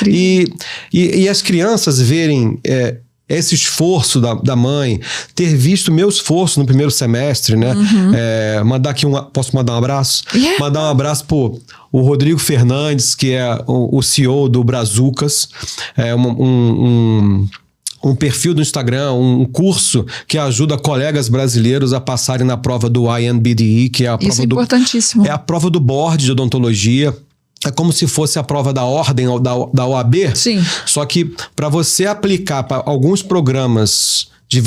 E as crianças verem esse esforço da mãe, ter visto meu esforço no primeiro semestre, né? Posso mandar um abraço? Mandar um abraço pro o Rodrigo Fernandes, que é o CEO do Brazucas, um perfil do Instagram, um curso que ajuda colegas brasileiros a passarem na prova do INBDE, que é a prova Isso é importantíssimo. É a prova do board de odontologia. É como se fosse a prova da ordem da OAB. Sim. Só que para você aplicar para alguns programas de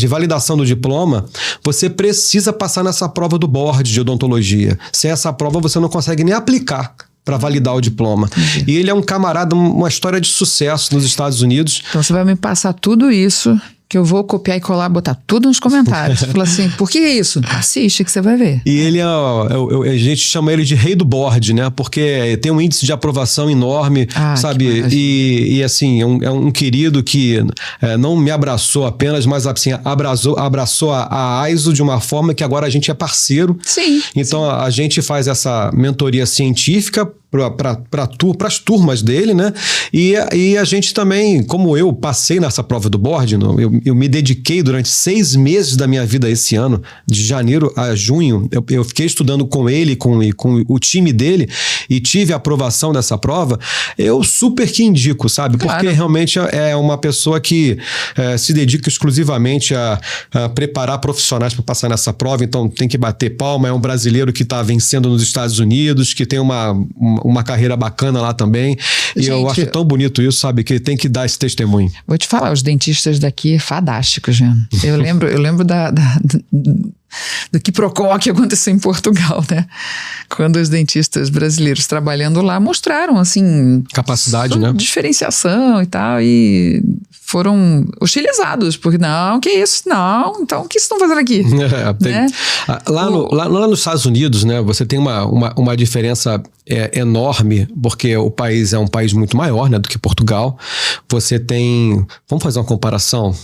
validação do diploma, você precisa passar nessa prova do board de odontologia. Sem essa prova, você não consegue nem aplicar para validar o diploma. Entendi. E ele é um camarada, uma história de sucesso nos Estados Unidos. Então você vai me passar tudo isso, que eu vou copiar e colar, botar tudo nos comentários. Falar assim, por que isso? Assiste que você vai ver. E ele a gente chama ele de rei do board, né? Porque tem um índice de aprovação enorme, sabe? E assim, é um querido que não me abraçou apenas, mas assim, abraçou a AISO de uma forma que agora a gente é parceiro. Sim. Então a gente faz essa mentoria científica para as turmas dele, né? E a gente também, como eu passei nessa prova do board, eu me dediquei durante 6 meses da minha vida esse ano, de janeiro a junho, eu fiquei estudando com ele, com o time dele, e tive a aprovação dessa prova. Eu super que indico, sabe? Claro. Porque realmente é uma pessoa que se dedica exclusivamente a preparar profissionais para passar nessa prova, então tem que bater palma. É um brasileiro que está vencendo nos Estados Unidos, que tem uma carreira bacana lá também. E gente, eu acho tão bonito isso, sabe? Que tem que dar esse testemunho. Vou te falar, os dentistas daqui fadásticos, né? Eu lembro do quiprocó que aconteceu em Portugal, né? Quando os dentistas brasileiros trabalhando lá mostraram, assim... capacidade, né? Diferenciação e tal, e foram hostilizados, porque não, que isso? Não, então o que vocês estão fazendo aqui? Né? Lá nos Estados Unidos, né? Você tem uma diferença enorme, porque o país é um país muito maior, né, do que Portugal. Você tem... Vamos fazer uma comparação?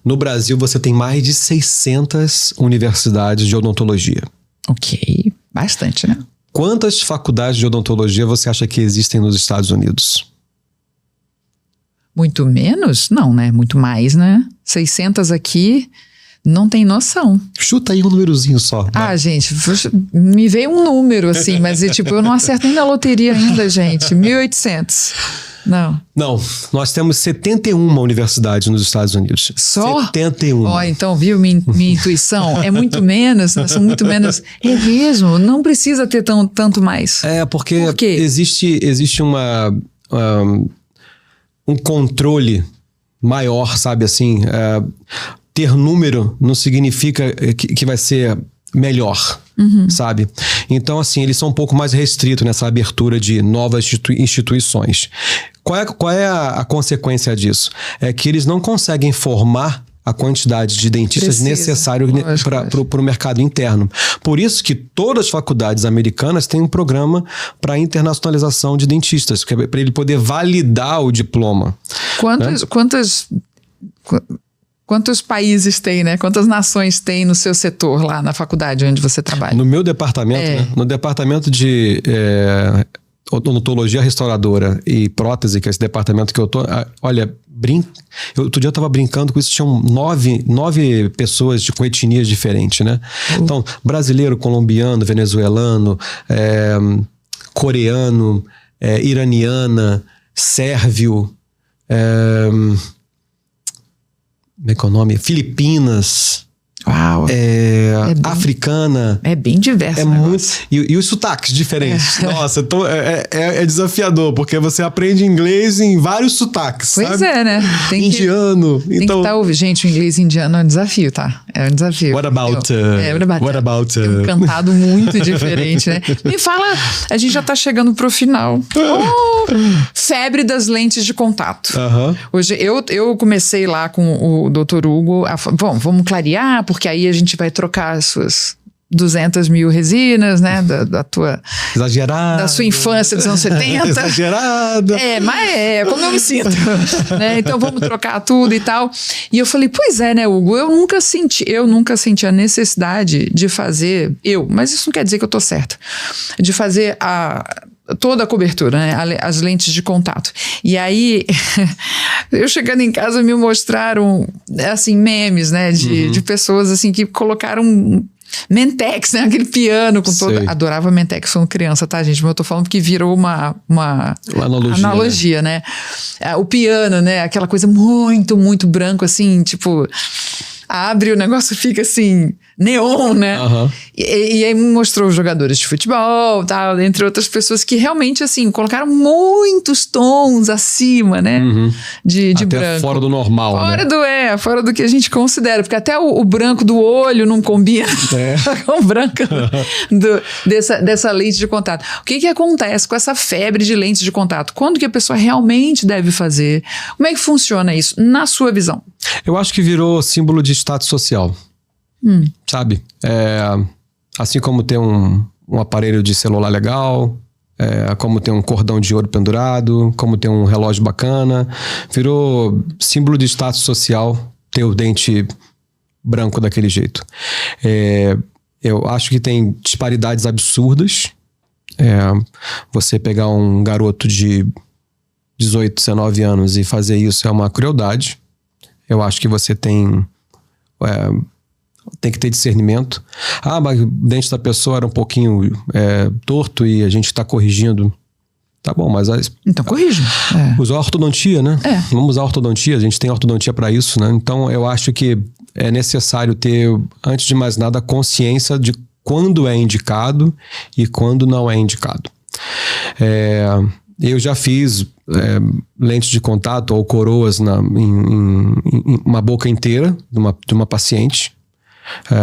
No Brasil, você tem mais de 600 universidades de odontologia. Ok, bastante, né? Quantas faculdades de odontologia você acha que existem nos Estados Unidos? Muito menos? Não, né? Muito mais, né? 600 aqui, não tem noção. Chuta aí um númerozinho só. Gente, me veio um número assim, mas tipo, eu não acerto nem na loteria ainda, gente. 1.800. Não, nós temos 71 universidades nos Estados Unidos. Só? 71. Então, viu minha intuição? É muito menos, são muito menos. É mesmo, não precisa ter tanto mais. Porque Por quê? existe um controle maior, sabe assim? Ter número não significa que vai ser melhor, sabe? Então, assim, eles são um pouco mais restritos nessa abertura de novas instituições. Qual é a consequência disso? É que eles não conseguem formar a quantidade de dentistas necessário para o mercado interno. Por isso que todas as faculdades americanas têm um programa para internacionalização de dentistas, para ele poder validar o diploma. Quantas Quantos países tem, né? Quantas nações tem no seu setor lá na faculdade onde você trabalha? No meu departamento, né? No departamento de odontologia restauradora e prótese, que é esse departamento que eu tô, olha, outro dia eu tava brincando com isso, tinham nove pessoas com etnias diferentes, né? Então, brasileiro, colombiano, venezuelano, coreano, iraniana, sérvio, como é que é o nome? Filipinas. Uau! Africana. É bem diverso. Muito. E os sotaques diferentes. Nossa, então é desafiador, porque você aprende inglês em vários sotaques. Pois sabe? né? Indiano. Tem que estar ouvindo. Gente, o inglês indiano é um desafio, tá? É um desafio. What about? É um cantado muito diferente, né? Me fala, a gente já tá chegando pro final. Febre das lentes de contato. Hoje, eu comecei lá com o Dr. Hugo. Bom, vamos clarear, porque aí a gente vai trocar as suas 200 mil resinas, né? Da tua... Exagerada. Da sua infância dos anos 70. Exagerada. Mas como eu me sinto. Né? Então vamos trocar tudo e tal. E eu falei, pois é, né, Hugo? Eu nunca senti a necessidade de fazer, mas isso não quer dizer que eu tô certa, de fazer toda a cobertura, né? As lentes de contato. E aí, eu chegando em casa, me mostraram, assim, memes, né? De pessoas, assim, que colocaram Mentex, né? Aquele piano com todo... Adorava Mentex quando criança, tá, gente? Mas eu tô falando porque virou uma analogia, né? O piano, né? Aquela coisa muito, muito branco, assim, tipo... Abre, o negócio fica assim, neon, né? E aí mostrou os jogadores de futebol, tal, entre outras pessoas que realmente, assim, colocaram muitos tons acima, né? De até branco. Fora do normal, fora do que a gente considera, porque até o branco do olho não combina com o branco dessa lente de contato. O que acontece com essa febre de lentes de contato? Quando que a pessoa realmente deve fazer? Como é que funciona isso, na sua visão? Eu acho que virou símbolo de status social, sabe? Assim como ter um aparelho de celular legal, como ter um cordão de ouro pendurado, como ter um relógio bacana, virou símbolo de status social ter o dente branco daquele jeito. Eu acho que tem disparidades absurdas. Você pegar um garoto de 18, 19 anos e fazer isso é uma crueldade. Eu acho que você tem que ter discernimento. Mas o dente da pessoa era um pouquinho torto e a gente está corrigindo. Tá bom, mas... Então corrige. Usar a ortodontia, né? Vamos usar a ortodontia, a gente tem ortodontia para isso, né? Então eu acho que é necessário ter, antes de mais nada, consciência de quando é indicado e quando não é indicado. Eu já fiz lentes de contato ou coroas em uma boca inteira de uma paciente.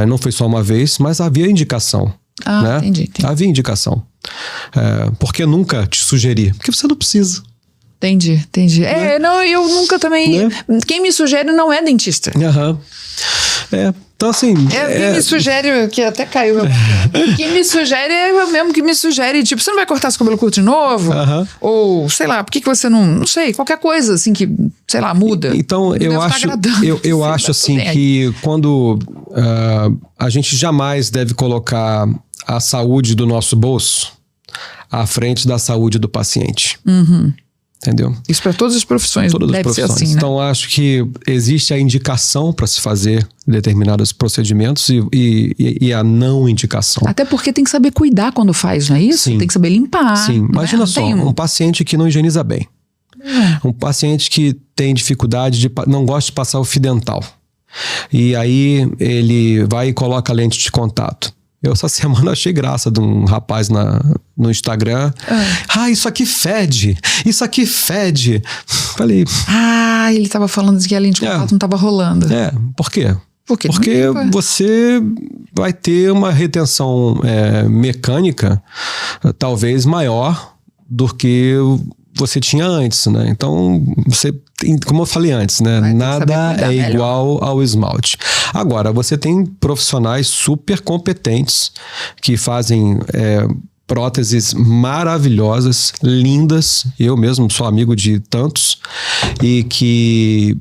Não foi só uma vez, mas havia indicação. Né? Entendi. Havia indicação. Por que nunca te sugerir? Porque você não precisa. Entendi. Não, eu nunca também... Né? Quem me sugere não é dentista. Então, assim... Quem me sugere, que até caiu meu... Quem me sugere é eu mesmo que me sugere, tipo, você não vai cortar seu cabelo curto de novo? Ou, sei lá, por que você não sei, qualquer coisa, assim, que, sei lá, muda. Então, eu acho assim, que quando a gente jamais deve colocar a saúde do nosso bolso à frente da saúde do paciente. Entendeu? Isso para todas as profissões. Todas deve as profissões. Ser assim, né? Então, acho que existe a indicação para se fazer determinados procedimentos e a não indicação. Até porque tem que saber cuidar quando faz, não é isso? Sim. Tem que saber limpar. Sim, imagina só, um paciente que não higieniza bem. Um paciente que tem dificuldade não gosta de passar o fio dental. E aí ele vai e coloca a lente de contato. Eu essa semana achei graça de um rapaz no Instagram. Isso aqui fede. Isso aqui fede. Falei... ele tava falando que a lente de contato não tava rolando. Por quê? Porque não, você vai ter uma retenção mecânica talvez maior do que você tinha antes, né? Então, como eu falei antes, né? Nada é igual ao esmalte. Agora, você tem profissionais super competentes que fazem próteses maravilhosas, lindas. Eu mesmo sou amigo de tantos e que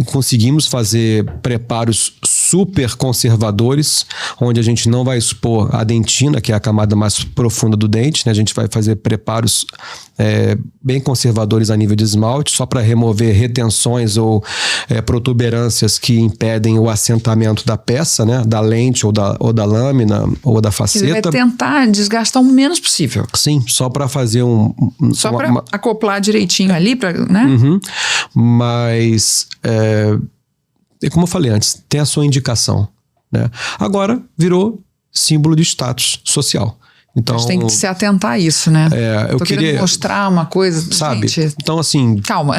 conseguimos fazer preparos super conservadores, onde a gente não vai expor a dentina, que é a camada mais profunda do dente, né? A gente vai fazer preparos bem conservadores a nível de esmalte, só para remover retenções ou protuberâncias que impedem o assentamento da peça, né? Da lente ou da lâmina ou da faceta. Ele vai tentar desgastar o menos possível. Sim, só para fazer só para acoplar direitinho ali, né? Uhum. Mas, como eu falei antes, tem a sua indicação, né? Agora virou símbolo de status social. Então, a gente tem que se atentar a isso, né? Eu Tô querendo mostrar uma coisa, sabe? Gente, então, assim... Calma.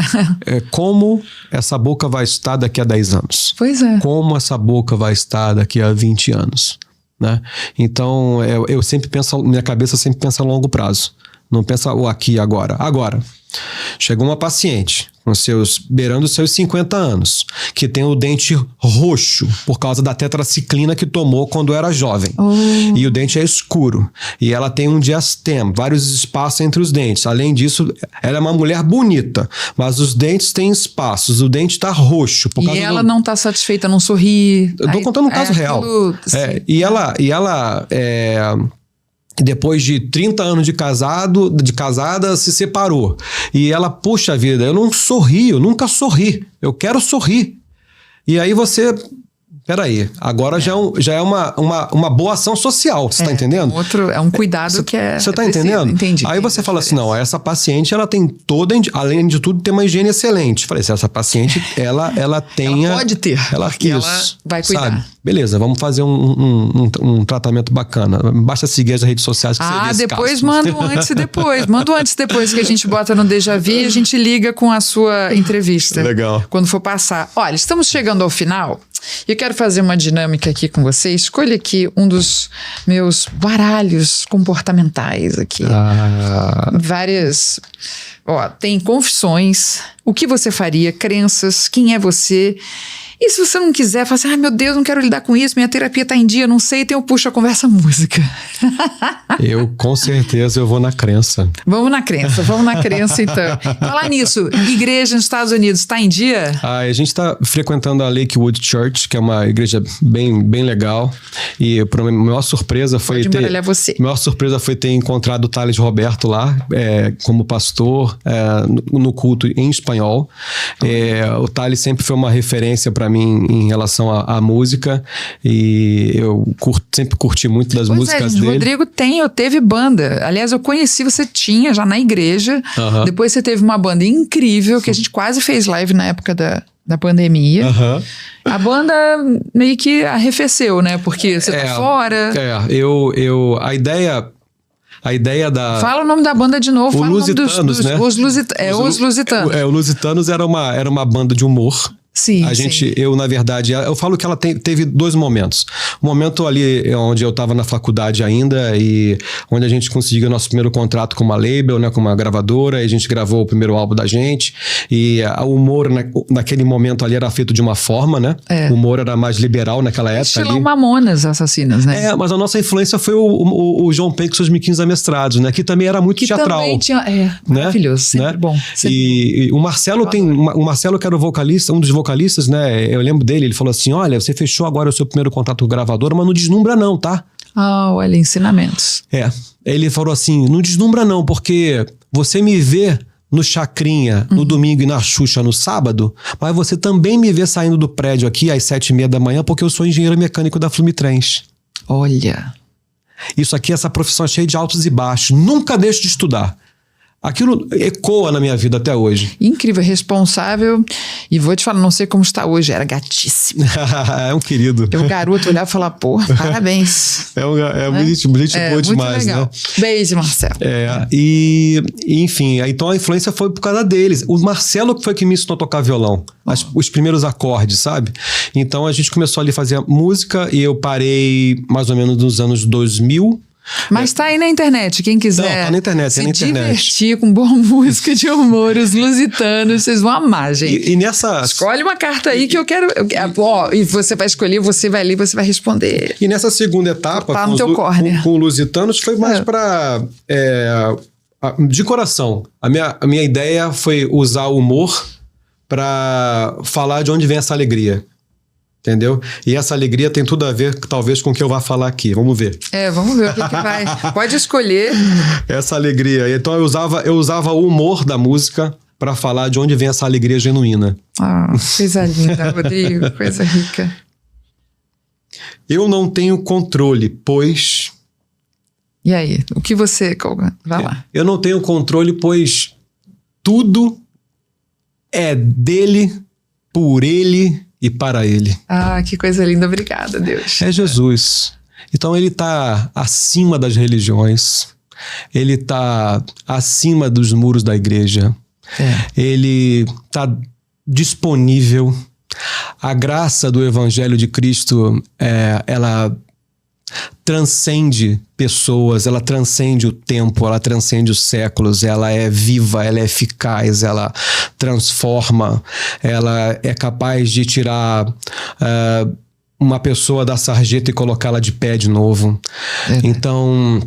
Como essa boca vai estar daqui a 10 anos? Pois é. Como essa boca vai estar daqui a 20 anos? Né? Então, eu sempre penso... Minha cabeça sempre pensa a longo prazo. Não pensa o aqui e agora. Agora, chegou uma paciente beirando os seus 50 anos, que tem o dente roxo por causa da tetraciclina que tomou quando era jovem. E o dente é escuro. E ela tem um diastema, vários espaços entre os dentes. Além disso, ela é uma mulher bonita, mas os dentes têm espaços. O dente está roxo. E ela não está satisfeita, não sorri. Eu tô contando um caso real. E ela depois de 30 anos de casada, se separou. E ela, puxa vida, eu não sorri, eu nunca sorri. Eu quero sorrir. E aí você... Peraí, agora já é uma boa ação social, você tá entendendo? É um cuidado que é... Você tá entendendo? Entendi. Aí você fala assim, não, essa paciente, ela tem além de tudo, tem uma higiene excelente. Falei, se essa paciente, ela tenha... Ela pode ter, porque ela vai cuidar. Sabe? Beleza, vamos fazer um tratamento bacana. Basta seguir as redes sociais que você vê esse depois caso. Manda um antes e depois. Manda um antes e depois que a gente bota no Déjà Vu e a gente liga com a sua entrevista. Legal. Quando for passar. Olha, estamos chegando ao final. E eu quero fazer uma dinâmica aqui com você. Escolha aqui um dos meus baralhos comportamentais aqui. Várias... tem confissões, o que você faria, crenças, quem é você... E se você não quiser, fala assim, meu Deus, não quero lidar com isso, minha terapia tá em dia, não sei, então eu puxo a conversa música. Com certeza, eu vou na crença. Vamos na crença então. Falar nisso, igreja nos Estados Unidos, está em dia? A gente está frequentando a Lakewood Church, que é uma igreja bem legal, e a maior surpresa foi ter encontrado o Thales Roberto lá, como pastor, no culto em espanhol. O Thales sempre foi uma referência para mim em relação à música, e eu sempre curti muito das músicas dele. Rodrigo teve banda. Aliás, eu conheci, você tinha já na igreja. Depois você teve uma banda incrível, que a gente quase fez live na época da pandemia. A banda meio que arrefeceu, né? Porque você tá fora. A ideia da... Fala o nome da banda de novo. Os Lusitanos, né? Os Lusitanos. Os Lusitanos era uma banda de humor. Sim, na verdade, eu falo que ela teve dois momentos. Um momento ali onde eu estava na faculdade ainda, e onde a gente conseguiu nosso primeiro contrato com uma label, né, com uma gravadora, e a gente gravou o primeiro álbum da gente, e o humor naquele momento ali era feito de uma forma, né? O humor era mais liberal naquela época. Estilão Mamonas Assassinas, né? Mas a nossa influência foi o João Penck com seus 15 amestrados, né? Que também era muito teatral. Também tinha, maravilhoso, sempre bom. E o Marcelo o Marcelo, que era o vocalista, um dos vocalistas, né? Eu lembro dele, ele falou assim, olha, você fechou agora o seu primeiro contrato com gravadora, mas não deslumbra não, tá? Olha, ensinamentos. Ele falou assim, não deslumbra não, porque você me vê no Chacrinha no domingo e na Xuxa no sábado, mas você também me vê saindo do prédio aqui às 7h30 da manhã, porque eu sou engenheiro mecânico da Flumitrens. Olha. Isso aqui, essa profissão é cheia de altos e baixos. Nunca deixo de estudar. Aquilo ecoa na minha vida até hoje. Incrível, responsável. E vou te falar, não sei como está hoje, era gatíssimo. É um querido. O garoto olhava e falava, pô, parabéns. Gente boa demais, legal. Né? Beijo, Marcelo. Enfim, então a influência foi por causa deles. O Marcelo foi que me ensinou a tocar violão. Os primeiros acordes, sabe? Então a gente começou ali a fazer música, e eu parei mais ou menos nos anos 2000. Mas tá aí na internet, quem quiser. Não, tá na internet, se divertir com boa música de humor, os Lusitanos, vocês vão amar, gente. E nessa... Escolhe uma carta aí que eu quero... e você vai escolher, você vai ler, você vai responder. E nessa segunda etapa, tá no teu córnea. Com Lusitanos, foi mais pra... de coração. A minha ideia foi usar o humor para falar de onde vem essa alegria. Entendeu? E essa alegria tem tudo a ver, talvez, com o que eu vá falar aqui. Vamos ver. Vamos ver o que vai. Pode escolher. Essa alegria. Então eu usava o humor da música para falar de onde vem essa alegria genuína. Coisa linda, Rodrigo. Coisa rica. Eu não tenho controle, pois... E aí? O que você... Vai lá. Eu não tenho controle, pois tudo é dele, por ele e para ele. Que coisa linda. Obrigada, Deus. É Jesus. Então ele está acima das religiões. Ele está acima dos muros da igreja. Ele está disponível. A graça do Evangelho de Cristo, ela transcende pessoas, ela transcende o tempo, ela transcende os séculos, ela é viva, ela é eficaz, ela transforma, ela é capaz de tirar uma pessoa da sarjeta e colocá-la de pé de novo. Então,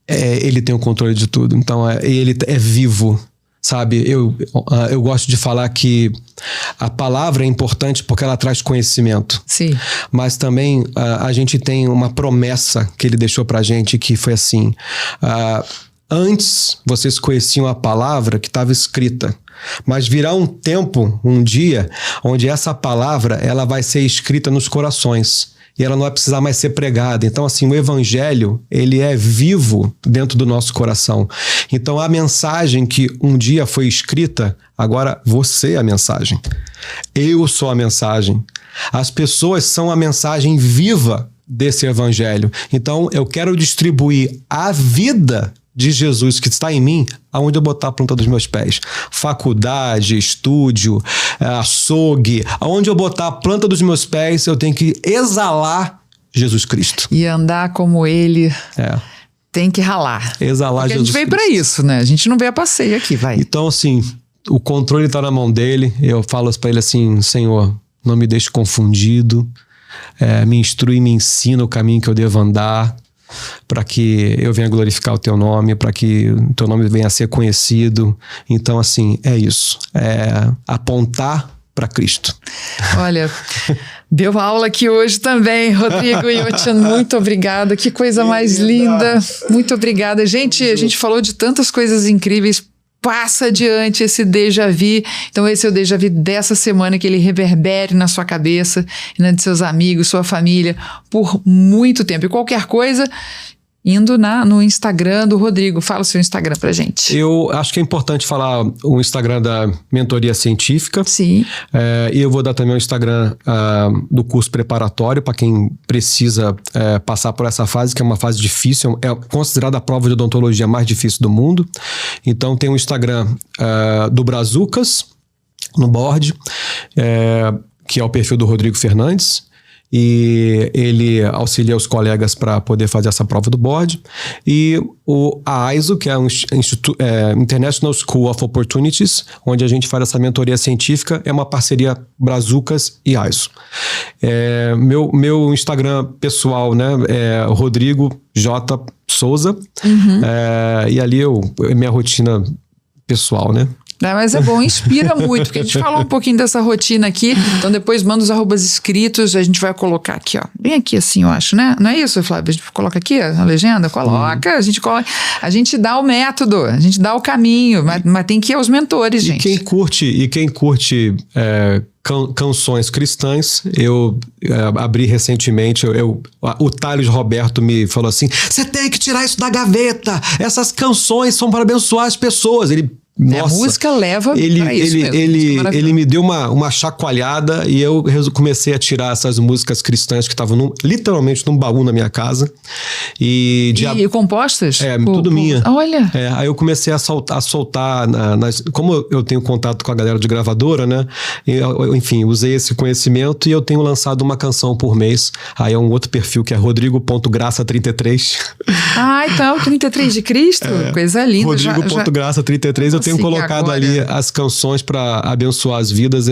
ele tem o controle de tudo. Então, ele é vivo. Sabe, eu gosto de falar que a palavra é importante porque ela traz conhecimento. Sim. Mas também a gente tem uma promessa que ele deixou pra gente, que foi assim: antes vocês conheciam a palavra que estava escrita, mas virá um tempo, um dia, onde essa palavra ela vai ser escrita nos corações. E ela não vai precisar mais ser pregada. Então, assim, o evangelho, ele é vivo dentro do nosso coração. Então, a mensagem que um dia foi escrita, agora você é a mensagem. Eu sou a mensagem. As pessoas são a mensagem viva desse evangelho. Então, eu quero distribuir a vida de Jesus que está em mim, aonde eu botar a planta dos meus pés. Faculdade, estúdio, açougue, aonde eu botar a planta dos meus pés, eu tenho que exalar Jesus Cristo. E andar como ele. Tem que ralar. Exalar porque Jesus Cristo. A gente veio para isso, né? A gente não veio a passeio aqui, vai. Então, assim, o controle está na mão dele. Eu falo para ele assim: Senhor, não me deixe confundido. Me instrui, me ensina o caminho que eu devo andar, para que eu venha glorificar o teu nome, para que o teu nome venha a ser conhecido. Então, assim, é isso. É apontar para Cristo. Olha, deu aula aqui hoje também, Rodrigo Yotian, muito obrigada. Que coisa mais linda. Muito obrigada. Gente, a gente falou de tantas coisas incríveis. Passa adiante esse déjà vu. Então esse é o déjà vu dessa semana, que ele reverbere na sua cabeça e na de seus amigos, sua família, por muito tempo. E qualquer coisa, indo no Instagram do Rodrigo. Fala o seu Instagram pra gente. Eu acho que é importante falar o Instagram da Mentoria Científica. Sim. E eu vou dar também o Instagram do curso preparatório para quem precisa passar por essa fase, que é uma fase difícil, é considerada a prova de odontologia mais difícil do mundo. Então tem o Instagram do Brazucas, no board, que é o perfil do Rodrigo Fernandes. E ele auxilia os colegas para poder fazer essa prova do board. E a ISO, que é o International School of Opportunities, onde a gente faz essa mentoria científica, é uma parceria Brazucas e ISO. Meu Instagram pessoal, né, é Rodrigo J. Souza. E ali é minha rotina pessoal, né? Mas é bom, inspira muito, porque a gente falou um pouquinho dessa rotina aqui, então depois manda os arrobas escritos, a gente vai colocar aqui, ó, bem aqui assim, eu acho, né? Não é isso, Flávio? A gente coloca aqui a legenda? Coloca, a gente dá o método, a gente dá o caminho, mas tem que ir aos mentores, gente. Quem curte canções cristãs, eu abri recentemente, o Thales Roberto me falou assim: você tem que tirar isso da gaveta, essas canções são para abençoar as pessoas. Nossa, a música leva pra isso mesmo. Ele me deu uma chacoalhada e eu comecei a tirar essas músicas cristãs que estavam literalmente num baú na minha casa. E compostas? Tudo minha. Olha. Aí eu comecei a soltar, como eu tenho contato com a galera de gravadora, né? Enfim, usei esse conhecimento e eu tenho lançado uma canção por mês. Aí é um outro perfil que é rodrigo.graça33. Então, 33 de Cristo? Coisa linda. Rodrigo.graça33. Eu tenho colocado ali as canções para abençoar as vidas.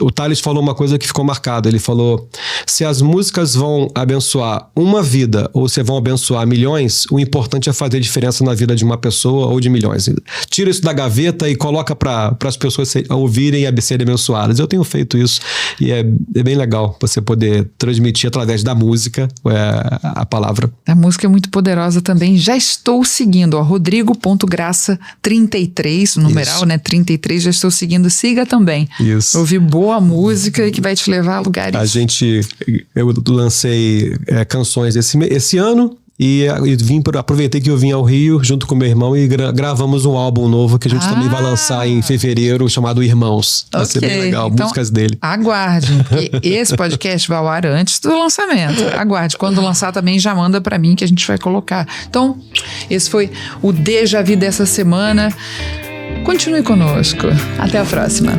O Thales falou uma coisa que ficou marcada. Ele falou: se as músicas vão abençoar uma vida ou se vão abençoar milhões, o importante é fazer diferença na vida de uma pessoa ou de milhões. Tira isso da gaveta e coloca para as pessoas ouvirem e serem abençoadas. Eu tenho feito isso e é bem legal você poder transmitir através da música a palavra. A música é muito poderosa também. Já estou seguindo, Rodrigo.graça33, numeral, isso, né? 33, já estou seguindo. Siga também. Isso. Ouvir boa música e que vai te levar a lugares. Eu lancei canções esse ano. E aproveitei que eu vim ao Rio junto com meu irmão e gravamos um álbum novo que a gente também vai lançar em fevereiro, chamado Irmãos. Vai ser bem legal, então, músicas dele. Aguarde, porque esse podcast vai ao ar antes do lançamento. Aguarde, quando lançar também já manda pra mim que a gente vai colocar. Então, esse foi o Déjà Vu dessa semana. Continue conosco. Até a próxima.